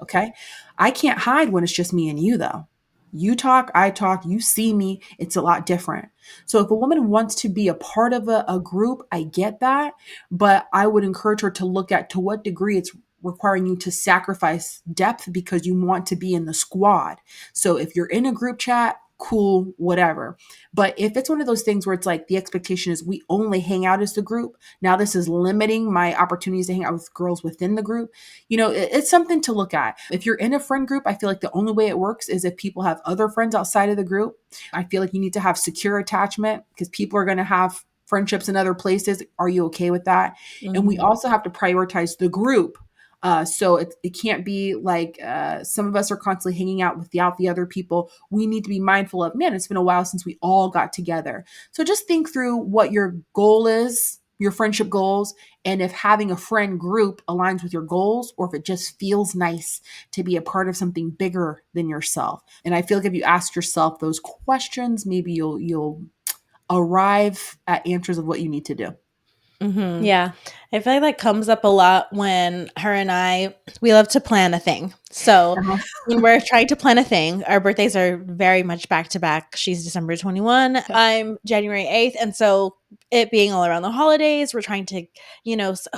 Okay. I can't hide when it's just me and you, though. You talk, I talk, you see me. It's a lot different. So if a woman wants to be a part of a group, I get that. But I would encourage her to look at to what degree it's requiring you to sacrifice depth because you want to be in the squad. So if you're in a group chat, cool, whatever. But if it's one of those things where it's like the expectation is we only hang out as the group, now this is limiting my opportunities to hang out with girls within the group. It's something to look at. If you're in a friend group, I feel like the only way it works is if people have other friends outside of the group. I feel like you need to have secure attachment because people are going to have friendships in other places. Are you okay with that? And we also have to prioritize the group. So it can't be like some of us are constantly hanging out without the other people. We need to be mindful of, man, it's been a while since we all got together. So just think through what your goal is, your friendship goals, and if having a friend group aligns with your goals, or if it just feels nice to be a part of something bigger than yourself. And I feel like if you ask yourself those questions, maybe you'll arrive at answers of what you need to do. Yeah. I feel like that comes up a lot when her and we love to plan a thing. So when we're trying to plan a thing, our birthdays are very much back to back. She's December 21. I'm January 8th. And so it being all around the holidays, we're trying to,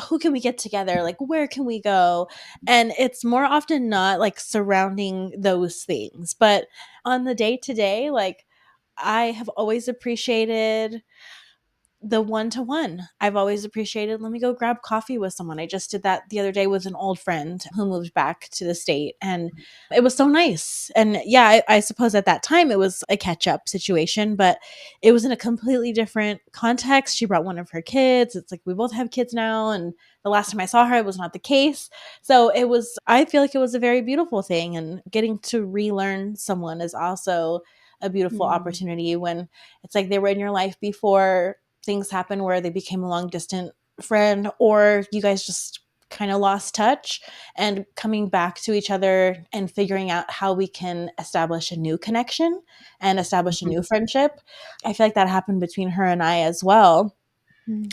who can we get together? Like, where can we go? And it's more often not like surrounding those things. But on the day to day, like, I have always appreciated the one-to-one. I've always appreciated, let me go grab coffee with someone. I just did that the other day with an old friend who moved back to the state, and it was so nice. And yeah, I suppose at that time it was a catch-up situation, but it was in a completely different context. She brought one of her kids. It's like we both have kids now, and the last time I saw her, it was not the case. So I feel like it was a very beautiful thing, and getting to relearn someone is also a beautiful opportunity when it's like they were in your life before things happen where they became a long distant friend, or you guys just kind of lost touch, and coming back to each other and figuring out how we can establish a new connection and establish a new friendship. I feel like that happened between her and I as well,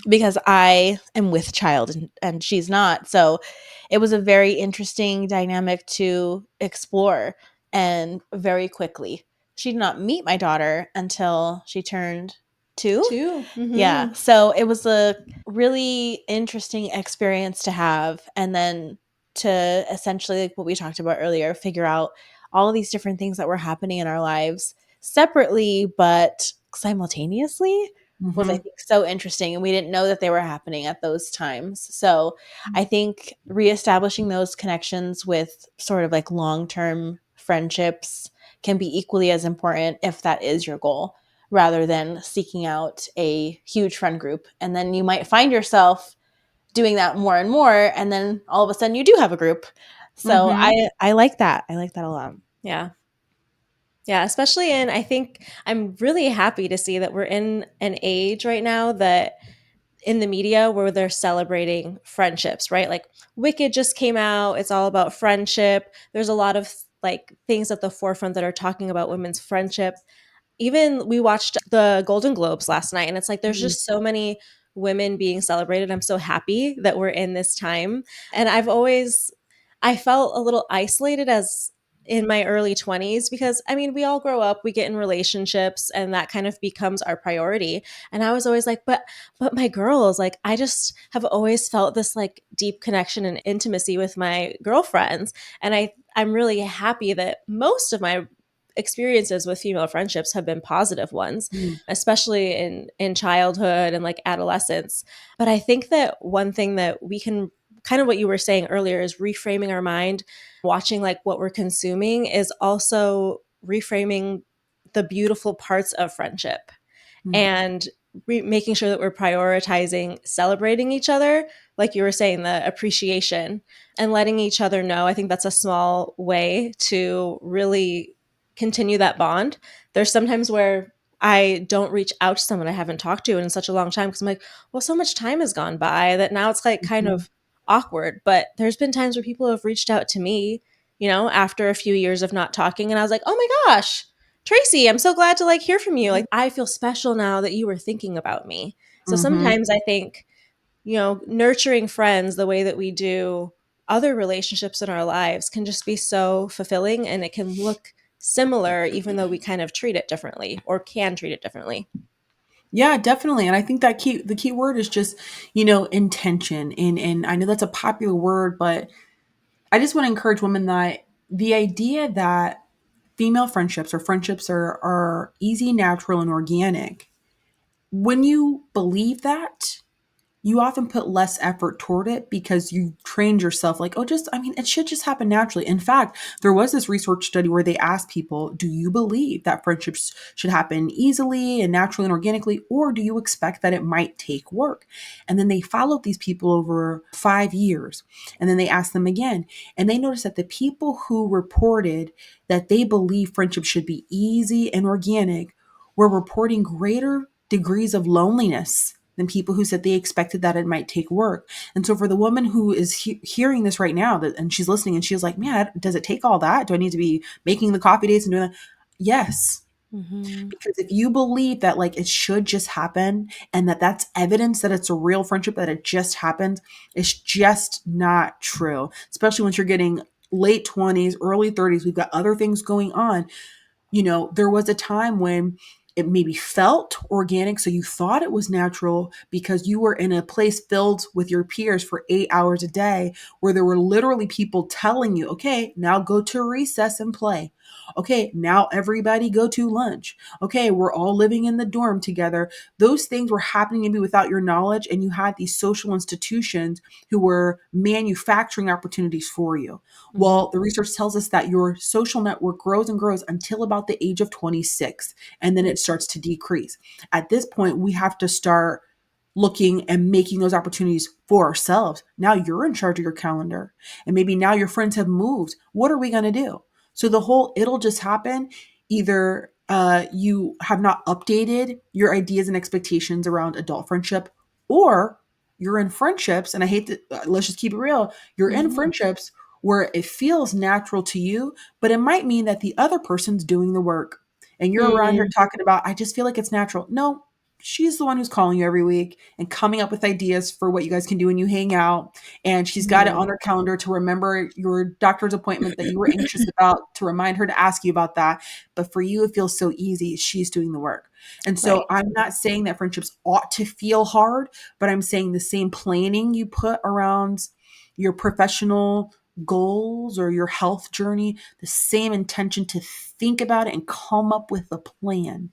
because I am with child and she's not. So it was a very interesting dynamic to explore, and very quickly. She did not meet my daughter until she turned 2. 2. Yeah. So it was a really interesting experience to have. And then to essentially, like what we talked about earlier, figure out all of these different things that were happening in our lives separately, but simultaneously was, I think, so interesting. And we didn't know that they were happening at those times. So I think reestablishing those connections with sort of like long-term friendships can be equally as important if that is your goal, rather than seeking out a huge friend group. And then you might find yourself doing that more and more, and then all of a sudden you do have a group. So I like that. I like that a lot. Yeah. Yeah, especially I think I'm really happy to see that we're in an age right now that in the media where they're celebrating friendships, right? Like Wicked just came out. It's all about friendship. There's a lot of like things at the forefront that are talking about women's friendship. Even we watched the Golden Globes last night, and it's like there's just so many women being celebrated. I'm so happy that we're in this time. And I felt a little isolated as in my early 20s, because I mean, we all grow up, we get in relationships, and that kind of becomes our priority. And I was always like, but my girls, like I just have always felt this like deep connection and intimacy with my girlfriends. And I'm really happy that most of my experiences with female friendships have been positive ones, Mm. especially in childhood and like adolescence. But I think that one thing that we can, kind of what you were saying earlier, is reframing our mind, watching like what we're consuming, is also reframing the beautiful parts of friendship Mm. and making sure that we're prioritizing celebrating each other, like you were saying, the appreciation and letting each other know. I think that's a small way to really continue that bond. There's sometimes where I don't reach out to someone I haven't talked to in such a long time because I'm like, well, so much time has gone by that now it's like kind Mhm. of awkward. But there's been times where people have reached out to me, after a few years of not talking, and I was like, oh my gosh, Tracy, I'm so glad to like hear from you. Like, I feel special now that you were thinking about me. So Mhm. sometimes I think, nurturing friends the way that we do other relationships in our lives can just be so fulfilling, and it can look similar even though we kind of treat it differently or can treat it differently. Yeah, definitely. And I think that the key word is just, intention. And I know that's a popular word, but I just want to encourage women that the idea that female friendships or friendships are easy, natural, and organic, when you believe that, you often put less effort toward it because you trained yourself like, oh, it should just happen naturally. In fact, there was this research study where they asked people, do you believe that friendships should happen easily and naturally and organically, or do you expect that it might take work? And then they followed these people over 5 years. And then they asked them again. And they noticed that the people who reported that they believe friendships should be easy and organic were reporting greater degrees of loneliness than people who said they expected that it might take work. And so for the woman who is hearing this right now, and she's listening and she's like, man, does it take all that? Do I need to be making the coffee dates and doing that? Yes. Mm-hmm. Because if you believe that like it should just happen and that that's evidence that it's a real friendship, that it just happened, it's just not true. Especially once you're getting late 20s, early 30s, we've got other things going on. There was a time when it maybe felt organic. So you thought it was natural because you were in a place filled with your peers for 8 hours a day, where there were literally people telling you, okay, now go to recess and play. Okay, now everybody go to lunch. Okay, we're all living in the dorm together. Those things were happening maybe without your knowledge, and you had these social institutions who were manufacturing opportunities for you. Mm-hmm. Well, the research tells us that your social network grows and grows until about the age of 26, and then it starts to decrease. At this point, we have to start looking and making those opportunities for ourselves. Now you're in charge of your calendar, and maybe now your friends have moved. What are we going to do? So the whole it'll just happen. Either you have not updated your ideas and expectations around adult friendship, or you're in friendships, and I hate to, let's just keep it real. You're in Mm-hmm. friendships where it feels natural to you, but it might mean that the other person's doing the work. And you're around here Mm-hmm. talking about, I just feel like it's natural. No, she's the one who's calling you every week and coming up with ideas for what you guys can do when you hang out. And she's got it on her calendar to remember your doctor's appointment that you were anxious about, to remind her to ask you about that. But for you, it feels so easy. She's doing the work. And Right. so I'm not saying that friendships ought to feel hard, but I'm saying the same planning you put around your professional goals or your health journey, the same intention to think about it and come up with a plan.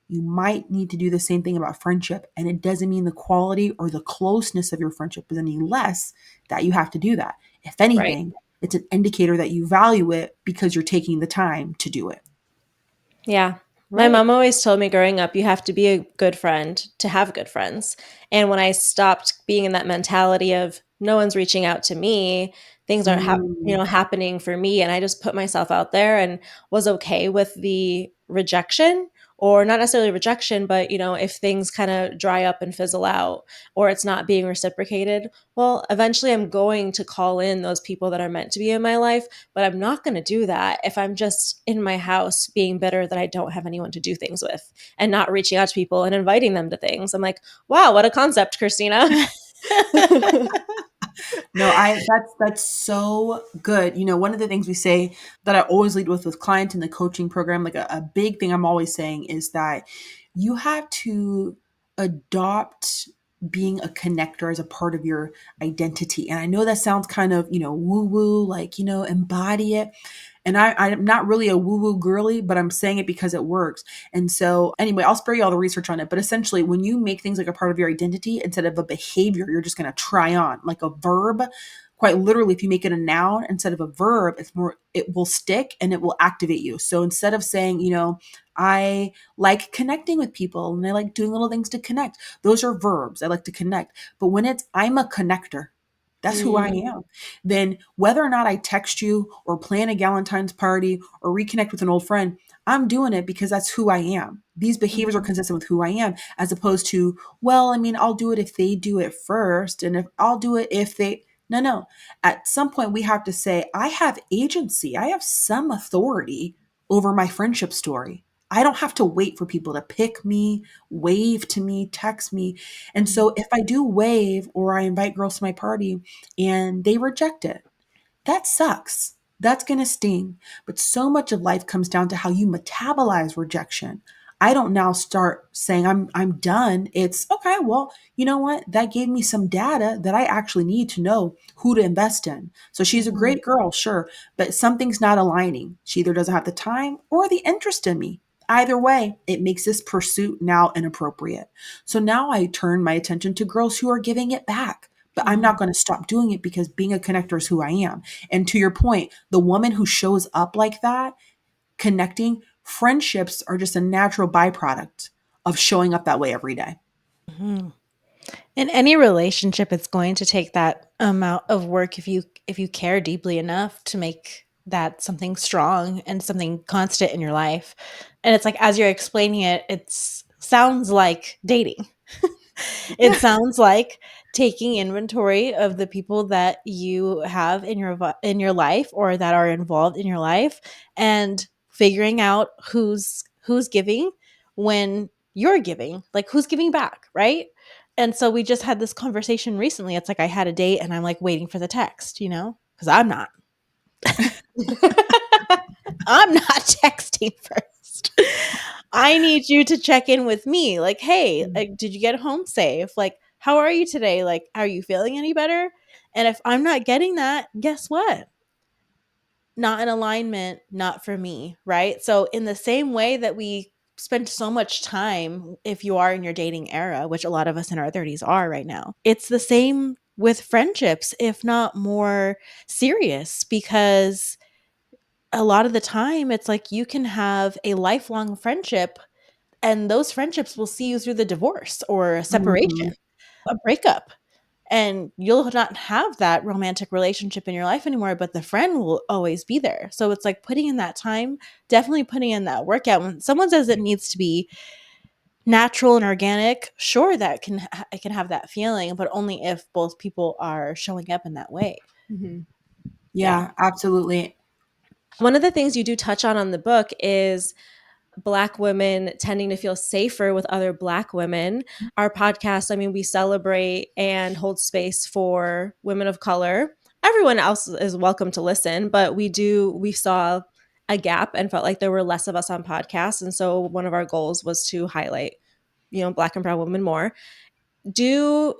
You might need to do the same thing about friendship. And it doesn't mean the quality or the closeness of your friendship is any less that you have to do that. If Right. anything, it's an indicator that you value it because you're taking the time to do it. Yeah. My Right. mom always told me growing up, you have to be a good friend to have good friends. And when I stopped being in that mentality of no one's reaching out to me, things aren't Mm. happening for me, and I just put myself out there and was okay with the rejection, or not necessarily rejection, but if things kind of dry up and fizzle out or it's not being reciprocated, well, eventually I'm going to call in those people that are meant to be in my life, but I'm not going to do that if I'm just in my house being bitter that I don't have anyone to do things with and not reaching out to people and inviting them to things. I'm like, wow, what a concept, Christina. No, that's so good. One of the things we say that I always lead with clients in the coaching program, like a big thing I'm always saying is that you have to adopt being a connector as a part of your identity. And I know that sounds kind of, woo woo, like, embody it. And I'm not really a woo woo girly, but I'm saying it because it works. And so, anyway, I'll spare you all the research on it. But essentially, when you make things like a part of your identity instead of a behavior, you're just going to try on like a verb. Quite literally, if you make it a noun instead of a verb, it will stick and it will activate you. So instead of saying, I like connecting with people and I like doing little things to connect, those are verbs. I like to connect. But when it's, I'm a connector, that's who I am. Then whether or not I text you or plan a Galentine's party or reconnect with an old friend, I'm doing it because that's who I am. These behaviors are consistent with who I am, as opposed to, well, I mean, I'll do it if they do it first. And if I'll do it if they, no. At some point we have to say, I have agency. I have some authority over my friendship story. I don't have to wait for people to pick me, wave to me, text me. And so if I do wave or I invite girls to my party and they reject it, that sucks. That's going to sting. But so much of life comes down to how you metabolize rejection. I don't now start saying I'm done. It's okay, well, you know what? That gave me some data that I actually need to know who to invest in. So she's a great girl, sure, but something's not aligning. She either doesn't have the time or the interest in me. Either way, it makes this pursuit now inappropriate. So now I turn my attention to girls who are giving it back. But I'm not going to stop doing it because being a connector is who I am. And to your point, the woman who shows up like that, connecting, friendships are just a natural byproduct of showing up that way every day. In any relationship, it's going to take that amount of work if you care deeply enough to make that something strong and something constant in your life. And it's like, as you're explaining it, it sounds like dating. It sounds like taking inventory of the people that you have in your life or that are involved in your life and figuring out who's giving when you're giving, like who's giving back, right? And so we just had this conversation recently. It's like I had a date and I'm like waiting for the text, because I'm not. I'm not texting first. I need you to check in with me. Like, hey, like, did you get home safe? Like, how are you today? Like, are you feeling any better? And if I'm not getting that, guess what? Not in alignment, not for me, right? So, in the same way that we spend so much time, if you are in your dating era, which a lot of us in our 30s are right now, it's the same with friendships, if not more serious, because a lot of the time it's like you can have a lifelong friendship and those friendships will see you through the divorce or a separation, a breakup. And you'll not have that romantic relationship in your life anymore, but the friend will always be there. So it's like putting in that time, definitely putting in that workout. When someone says it needs to be natural and organic, sure, that it can have that feeling, but only if both people are showing up in that way. Yeah, absolutely. One of the things you do touch on the book is Black women tending to feel safer with other Black women. Our podcast, I mean, we celebrate and hold space for women of color. Everyone else is welcome to listen, but we saw a gap and felt like there were less of us on podcasts. And so one of our goals was to highlight, Black and brown women more. Do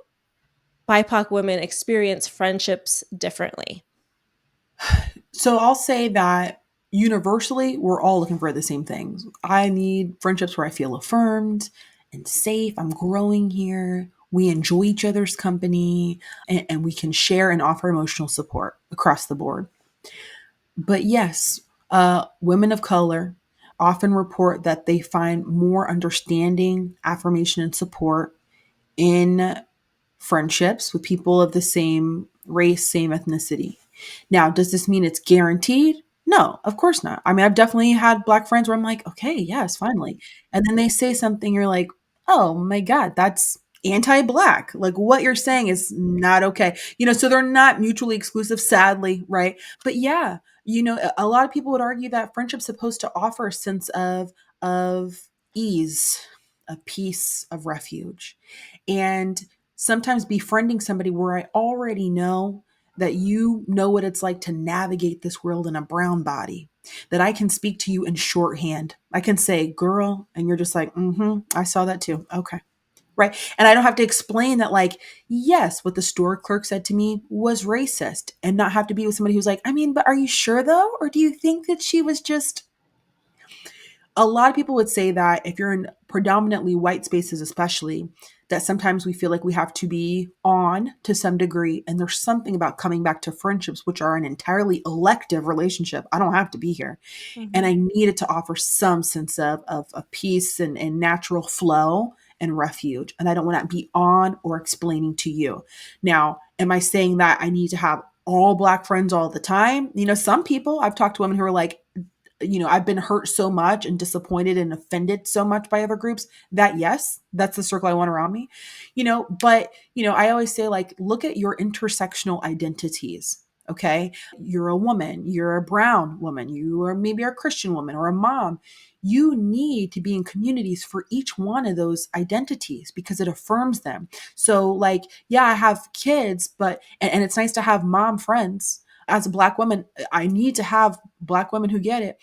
BIPOC women experience friendships differently? So I'll say that universally, we're all looking for the same things. I need friendships where I feel affirmed and safe. I'm growing here. We enjoy each other's company and we can share and offer emotional support across the board. But yes, women of color often report that they find more understanding, affirmation, and support in friendships with people of the same race, same ethnicity. Now, does this mean it's guaranteed? No, of course not. I mean, I've definitely had Black friends where I'm like, okay, yes, finally. And then they say something, you're like, oh my God, that's anti-Black. Like what you're saying is not okay. So they're not mutually exclusive, sadly, right? But yeah, a lot of people would argue that friendship's supposed to offer a sense of ease, a peace of refuge. And sometimes befriending somebody where I already know that you know what it's like to navigate this world in a brown body, that I can speak to you in shorthand. I can say, girl, and you're just like, I saw that too. Okay. Right. And I don't have to explain that, like, yes, what the store clerk said to me was racist, and not have to be with somebody who's like, I mean, but are you sure though? Or do you think that she was just, a lot of people would say that if you're in predominantly white spaces, especially, that sometimes we feel like we have to be on to some degree. And there's something about coming back to friendships, which are an entirely elective relationship. I don't have to be here. And Mhm. I needed to offer some sense of peace and natural flow and refuge. And I don't want to be on or explaining to you. Now, am I saying that I need to have all Black friends all the time? Some people, I've talked to women who are like, I've been hurt so much and disappointed and offended so much by other groups that, yes, that's the circle I want around me. But, I always say, like, look at your intersectional identities. Okay. You're a woman, you're a brown woman, you are maybe a Christian woman or a mom. You need to be in communities for each one of those identities because it affirms them. So, like, yeah, I have kids, but, and it's nice to have mom friends. As a Black woman, I need to have Black women who get it,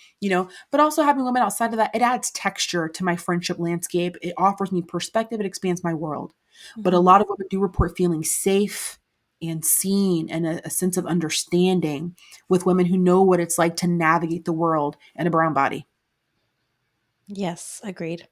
but also having women outside of that, it adds texture to my friendship landscape. It offers me perspective. It expands my world. But a Mhm. lot of women do report feeling safe and seen, and a sense of understanding with women who know what it's like to navigate the world in a brown body. Yes, agreed.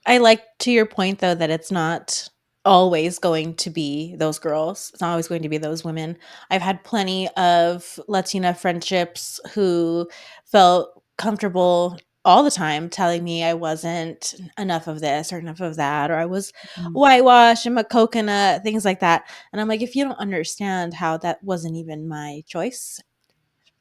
I like to your point though that it's not always going to be those girls. It's not always going to be those women. I've had plenty of Latina friendships who felt comfortable all the time telling me I wasn't enough of this or enough of that, or I was Mhm. whitewashed, I'm a coconut, things like that. And I'm like, if you don't understand how that wasn't even my choice,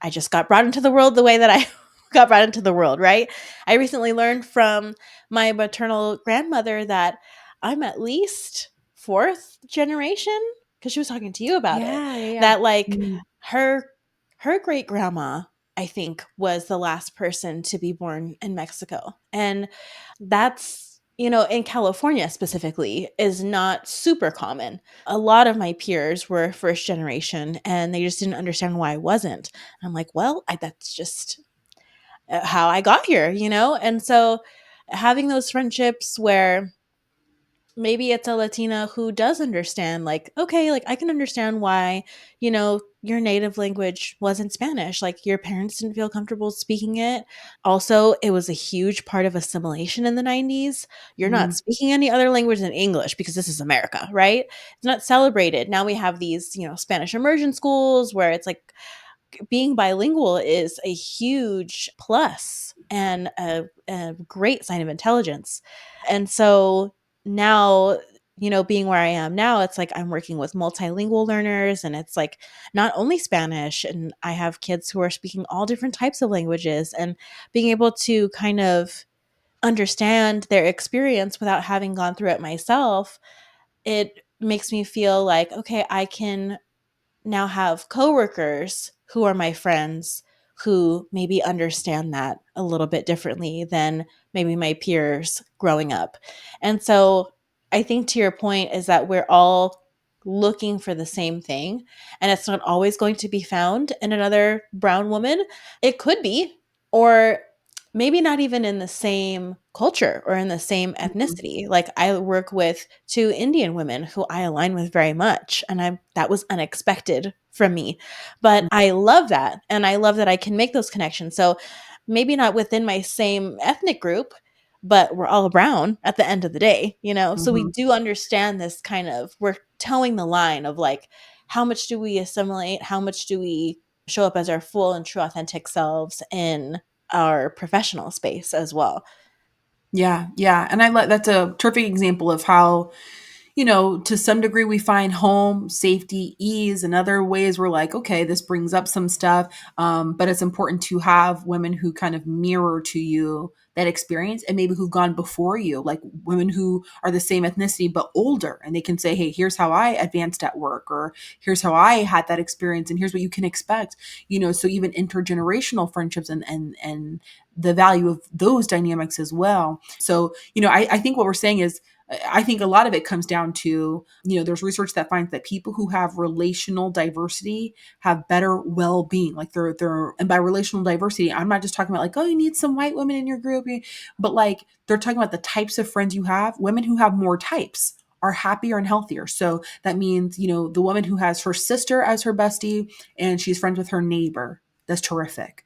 I just got brought into the world the way that I got brought into the world, right? I recently learned from my maternal grandmother that I'm at least fourth generation because she was talking to you about it. Yeah, yeah, yeah. That like Mm. her great grandma, I think, was the last person to be born in Mexico. And that's, in California specifically, is not super common. A lot of my peers were first generation and they just didn't understand why I wasn't. I'm like, well, that's just how I got here. And so having those friendships where maybe it's a Latina who does understand, like, okay, like I can understand why, your native language wasn't Spanish. Like your parents didn't feel comfortable speaking it. Also, it was a huge part of assimilation in the 90s. You're not Mhm. speaking any other language than English because this is America, right? It's not celebrated. Now we have these, Spanish immersion schools where it's like being bilingual is a huge plus and a great sign of intelligence. And so now, being where I am now, it's like I'm working with multilingual learners and it's like not only Spanish, and I have kids who are speaking all different types of languages and being able to kind of understand their experience without having gone through it myself. It makes me feel like, okay, I can now have coworkers who are my friends who maybe understand that a little bit differently than maybe my peers growing up. And so I think to your point is that we're all looking for the same thing and it's not always going to be found in another brown woman. It could be, or maybe not even in the same culture or in the same Mhm. ethnicity. Like I work with two Indian women who I align with very much, and I that was unexpected from me. But I love that, and I love that I can make those connections. So maybe not within my same ethnic group, but we're all brown at the end of the day. So we Mhm. do understand this kind of, we're towing the line of like, how much do we assimilate? How much do we show up as our full and true authentic selves in our professional space as well? Yeah, yeah. And that's a terrific example of how, to some degree we find home, safety, ease, and other ways we're like, okay, this brings up some stuff. But it's important to have women who kind of mirror to you that experience, and maybe who've gone before you, like women who are the same ethnicity but older, and they can say, hey, here's how I advanced at work, or here's how I had that experience, and here's what you can expect. So even intergenerational friendships and the value of those dynamics as well. So, I think what we're saying is, I think a lot of it comes down to, there's research that finds that people who have relational diversity have better well-being. Like and by relational diversity, I'm not just talking about like, oh, you need some white women in your group, but like they're talking about the types of friends you have. Women who have more types are happier and healthier. So that means, the woman who has her sister as her bestie and she's friends with her neighbor, that's terrific.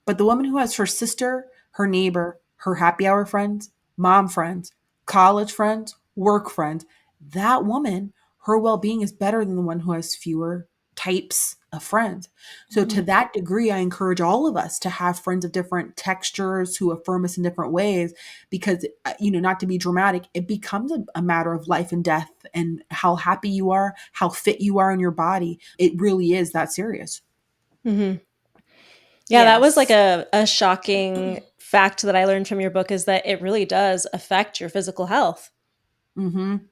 But the woman who has her sister, her neighbor, her happy hour friends, mom friends, college friends, work friends, that woman, her well being is better than the one who has fewer types of friends. So, to that degree, I encourage all of us to have friends of different textures who affirm us in different ways because, not to be dramatic, it becomes a matter of life and death and how happy you are, how fit you are in your body. It really is that serious. Mm-hmm. Yeah, that was like Yes. a shocking fact that I learned from your book, is that it really does affect your physical health.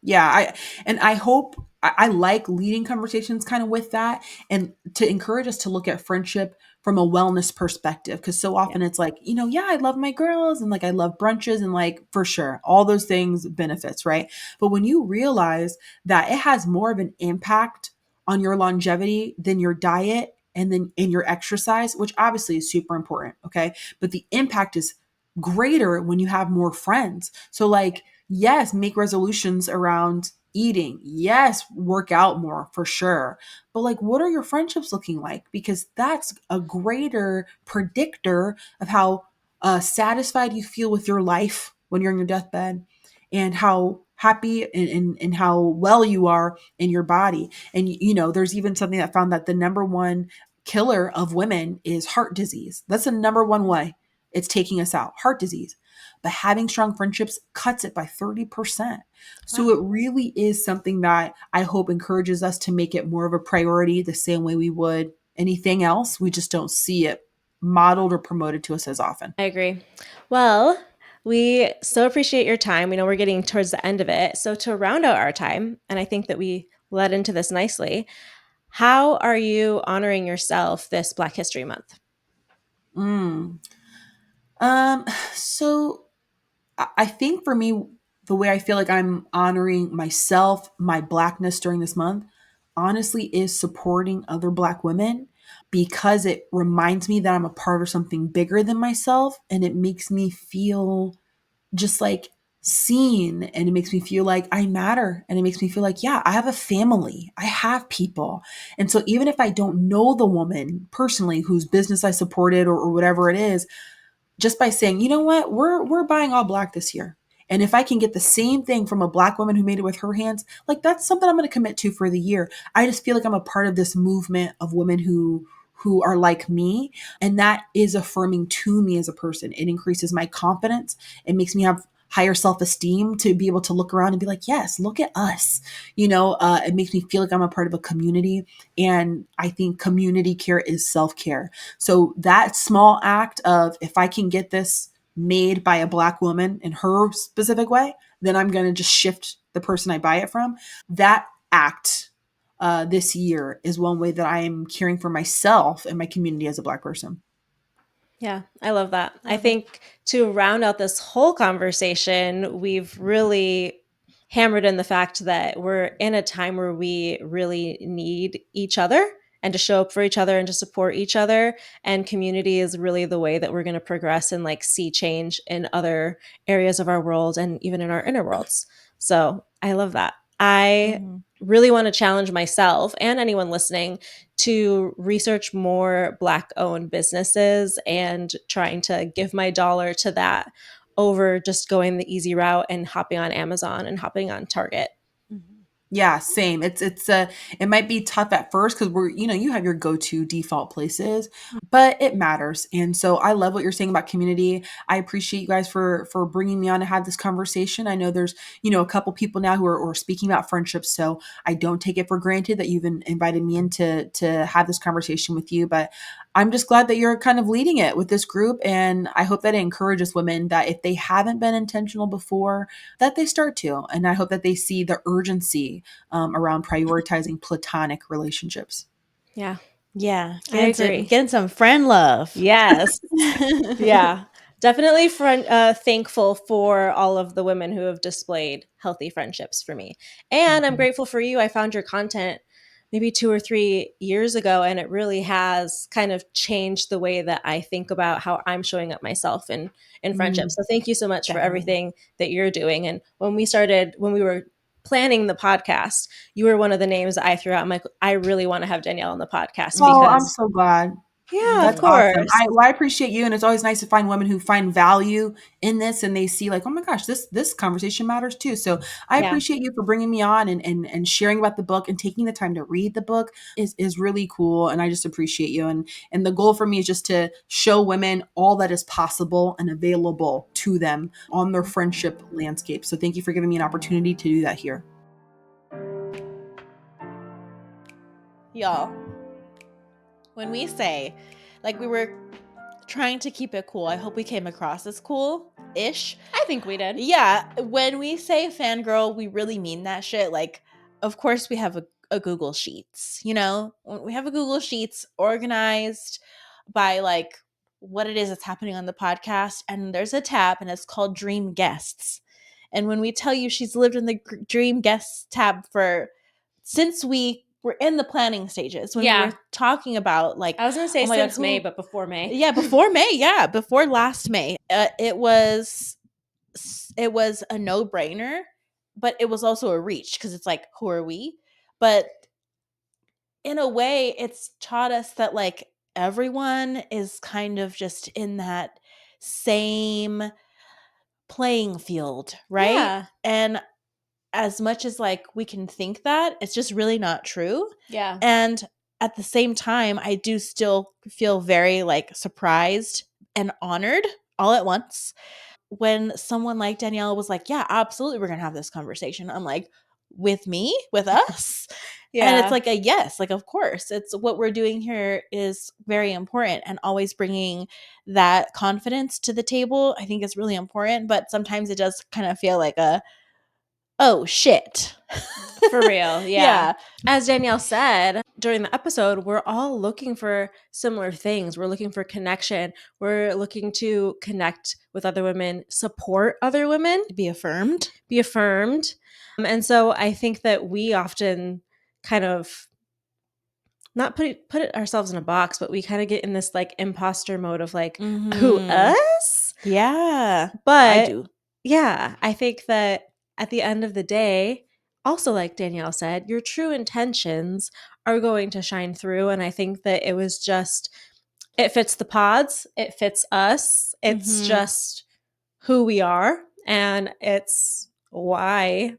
Yeah, I hope I like leading conversations kind of with that and to encourage us to look at friendship from a wellness perspective because so Yeah, often it's like, yeah, I love my girls and like I love brunches and like for sure all those things benefits, right? But when you realize that it has more of an impact on your longevity than your diet and then in your exercise, which obviously is super important, okay? But the impact is greater when you have more friends. So like yes, make resolutions around eating. Yes, work out more for sure. But like, what are your friendships looking like? Because that's a greater predictor of how satisfied you feel with your life when you're in your deathbed and how happy and how well you are in your body. And, there's even something that found that the number one killer of women is heart disease. That's the number one way it's taking us out, heart disease, but having strong friendships cuts it by 30%. So wow. it really is something that I hope encourages us to make it more of a priority the same way we would anything else. We just don't see it modeled or promoted to us as often. I agree. Well, we so appreciate your time. We know we're getting towards the end of it. So to round out our time, and I think that we led into this nicely, how are you honoring yourself this Black History Month? Mm. Um, so I think for me, the way I feel like I'm honoring myself, my blackness during this month, honestly, is supporting other Black women because it reminds me that I'm a part of something bigger than myself and it makes me feel just like seen and it makes me feel like I matter and it makes me feel like, yeah, I have a family, I have people. And so even if I don't know the woman personally whose business I supported or whatever it is, just by saying, you know what, we're buying all Black this year. And if I can get the same thing from a Black woman who made it with her hands, like that's something I'm going to commit to for the year. I just feel like I'm a part of this movement of women who are like me, and that is affirming to me as a person. It increases my confidence. It makes me have higher self-esteem to be able to look around and be like, yes, look at us. It makes me feel like I'm a part of a community, and I think community care is self-care. So that small act of if I can get this made by a Black woman in her specific way, then I'm going to just shift the person I buy it from. That act this year is one way that I'm caring for myself and my community as a Black person. Yeah, I love that. I Love it. think to round out this whole conversation, we've really hammered in the fact that we're in a time where we really need each other and to show up for each other and to support each other. And community is really the way that we're going to progress and like see change in other areas of our world and even in our inner worlds. So I love that. I Mhm. really want to challenge myself and anyone listening to research more Black owned businesses and trying to give my dollar to that over just going the easy route and hopping on Amazon and hopping on Target. Mhm. Yeah, same. It might be tough at first because you have your go-to default places, but it matters. And so I love what you're saying about community. I appreciate you guys for bringing me on to have this conversation. I know there's, a couple people now who are speaking about friendships, so I don't take it for granted that you've invited me in to have this conversation with you, but I'm just glad that you're kind of leading it with this group. And I hope that it encourages women that if they haven't been intentional before, that they start to. And I hope that they see the urgency around prioritizing platonic relationships. Yeah, Yeah, I agree. getting some friend love. Yes. Yeah. Definitely thankful for all of the women who have displayed healthy friendships for me. And I'm Mhm. grateful for you. I found your content maybe 2 or 3 years ago, and it really has kind of changed the way that I think about how I'm showing up myself in friendships. Mm, So thank you so much for Definitely. everything that you're doing. And when we were planning the podcast, you were one of the names I threw out. I'm like, I really want to have Danielle on the podcast Oh, I'm because so glad. yeah, of That's awesome. course. I appreciate you, and it's always nice to find women who find value in this, and they see like, oh my gosh, this conversation matters too. So I Yeah. appreciate you for bringing me on and sharing about the book and taking the time to read the book is really cool, and I just appreciate you. And the goal for me is just to show women all that is possible and available to them on their friendship landscape. So thank you for giving me an opportunity to do that here. Y'all, when we say, like, we were trying to keep it cool, I hope we came across as cool-ish. I think we did. Yeah, when we say fangirl, we really mean that shit. Like, of course we have a Google Sheets, you know? We have a Google Sheets organized by, like, what it is that's happening on the podcast, and there's a tab, and it's called Dream Guests. And when we tell you she's lived in the Dream Guests tab since we were in the planning stages, when we were talking about, like, I was going to say oh my since God, May, but before May. Yeah, before May. Yeah, before last May. It was a no-brainer, but it was also a reach because it's like, who are we? But in a way, it's taught us that, like, everyone is kind of just in that same playing field, right? Yeah. And as much as, like, we can think that, it's just really not true. Yeah. And at the same time, I do still feel very, like, surprised and honored all at once when someone like Danielle was like, yeah, absolutely, we're gonna have this conversation. I'm like, with me, with us? And it's like a yes, like, of course. It's what we're doing here is very important, and always bringing that confidence to the table, I think, is really important. But sometimes it does kind of feel like oh shit. For real. Yeah. Yeah. As Danielle said during the episode, we're all looking for similar things. We're looking for connection. We're looking to connect with other women, support other women, Be affirmed. And so I think that we often kind of not put it ourselves in a box, but we kind of get in this, like, imposter mode of, like, who, us? Yeah. But I do. yeah, I think that at the end of the day, also, like Danielle said, your true intentions are going to shine through. And I think that it was just, it fits the pods, it fits us, it's just who we are. And it's why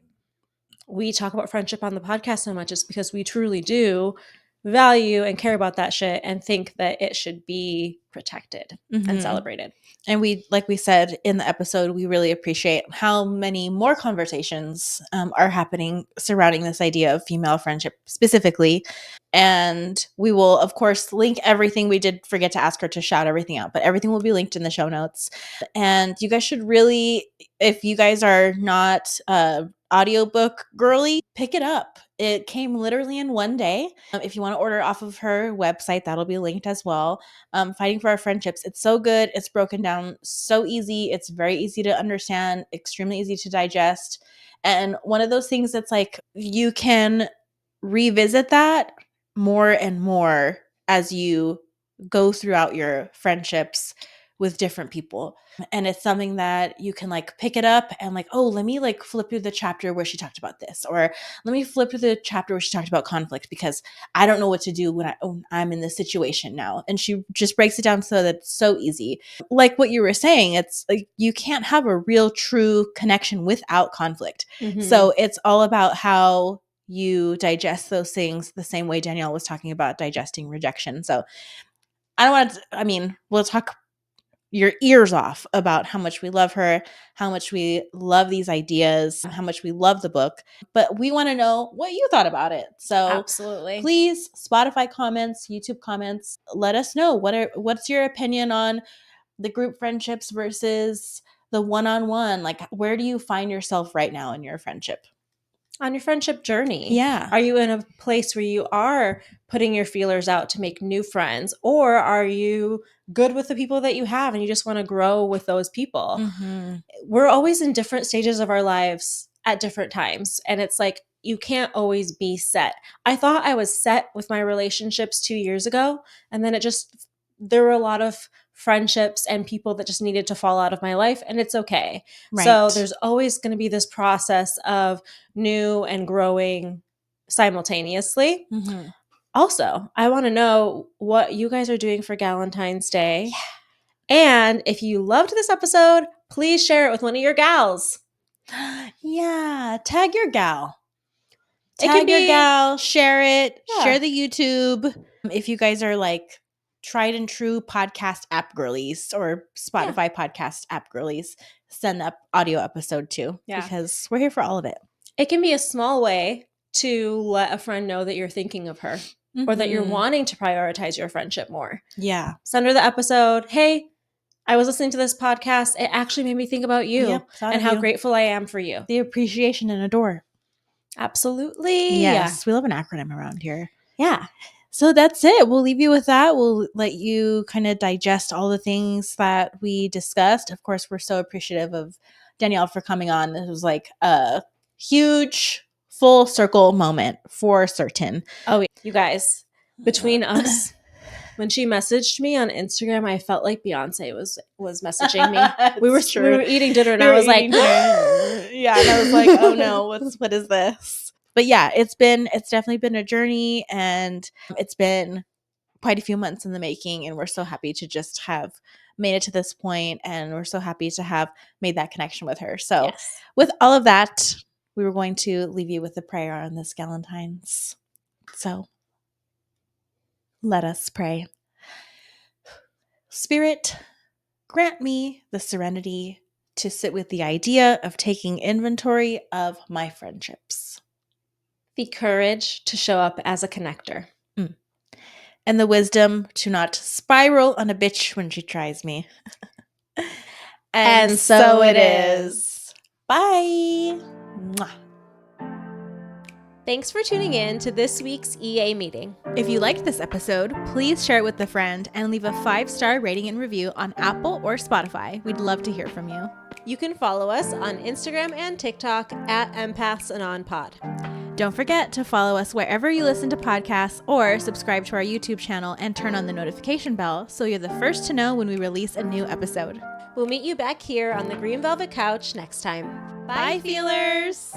we talk about friendship on the podcast so much, is because we truly do value and care about that shit and think that it should be protected and celebrated. And we, like we said in the episode, we really appreciate how many more conversations are happening surrounding this idea of female friendship specifically. And we will, of course, link everything. We did forget to ask her to shout everything out, but everything will be linked in the show notes. And you guys should really, if you guys are not audiobook girly, pick it up. It came literally in one day. If you want to order off of her website, that'll be linked as well. Fighting for Our Friendships. It's so good. It's broken down so easy. It's very easy to understand, extremely easy to digest. And one of those things that's like, you can revisit that more and more as you go throughout your friendships with different people. And it's something that you can, like, pick it up and, like, oh, let me, like, flip through the chapter where she talked about this, or let me flip through the chapter where she talked about conflict, because I don't know what to do when I'm in this situation now. And she just breaks it down so that it's so easy. Like what you were saying, it's like you can't have a real true connection without conflict. So it's all about how you digest those things, the same way Danielle was talking about digesting rejection. So we'll talk your ears off about how much we love her, how much we love these ideas, how much we love the book, but we want to know what you thought about it. So Absolutely. please, Spotify comments, YouTube comments, let us know what's your opinion on the group friendships versus the one-on-one. Like, where do you find yourself right now in your friendship? On your friendship journey. Yeah. Are you in a place where you are putting your feelers out to make new friends? Or are you good with the people that you have and you just want to grow with those people? We're always in different stages of our lives at different times. And it's like, you can't always be set. I thought I was set with my relationships 2 years ago. And then there were a lot of friendships and people that just needed to fall out of my life, and it's okay. Right. So there's always going to be this process of new and growing simultaneously. Mhm. Also, I want to know what you guys are doing for Galentine's Day. And if you loved this episode, please share it with one of your gals. Yeah, tag your gal. It can Tag your be- gal, share it, Yeah. share the YouTube. If you guys are like tried and true podcast app girlies or Spotify podcast app girlies, send up audio episode too. Yeah. Because we're here for all of it. It can be a small way to let a friend know that you're thinking of her or that you're Mhm. wanting to prioritize your friendship more. Yeah. Send her the episode. Hey, I was listening to this podcast. It actually made me think about you Yep, thought and of how you. grateful I am for you. The appreciation and adore. Absolutely. Yes, we love an acronym around here. Yeah. So that's it. We'll leave you with that. We'll let you kind of digest all the things that we discussed. Of course, we're so appreciative of Danielle for coming on. This was like a huge full circle moment for certain. Oh, you guys, between us, when she messaged me on Instagram, I felt like Beyonce was messaging me. We were eating dinner, and I was like, yeah, and I was like, oh no, what is this? But yeah, it's definitely been a journey, and it's been quite a few months in the making, and we're so happy to just have made it to this point, and we're so happy to have made that connection with her. So yes. with all of that, we were going to leave you with a prayer on this Galentine's. So let us pray. Spirit, grant me the serenity to sit with the idea of taking inventory of my friendships. The courage to show up as a connector. And the wisdom to not spiral on a bitch when she tries me. And so it is. Bye. Mwah. Thanks for tuning in to this week's EA meeting. If you liked this episode, please share it with a friend and leave a 5-star rating and review on Apple or Spotify. We'd love to hear from you. You can follow us on Instagram and TikTok at Empaths and On Pod. Don't forget to follow us wherever you listen to podcasts or subscribe to our YouTube channel and turn on the notification bell so you're the first to know when we release a new episode. We'll meet you back here on the Green Velvet Couch next time. Bye, feelers!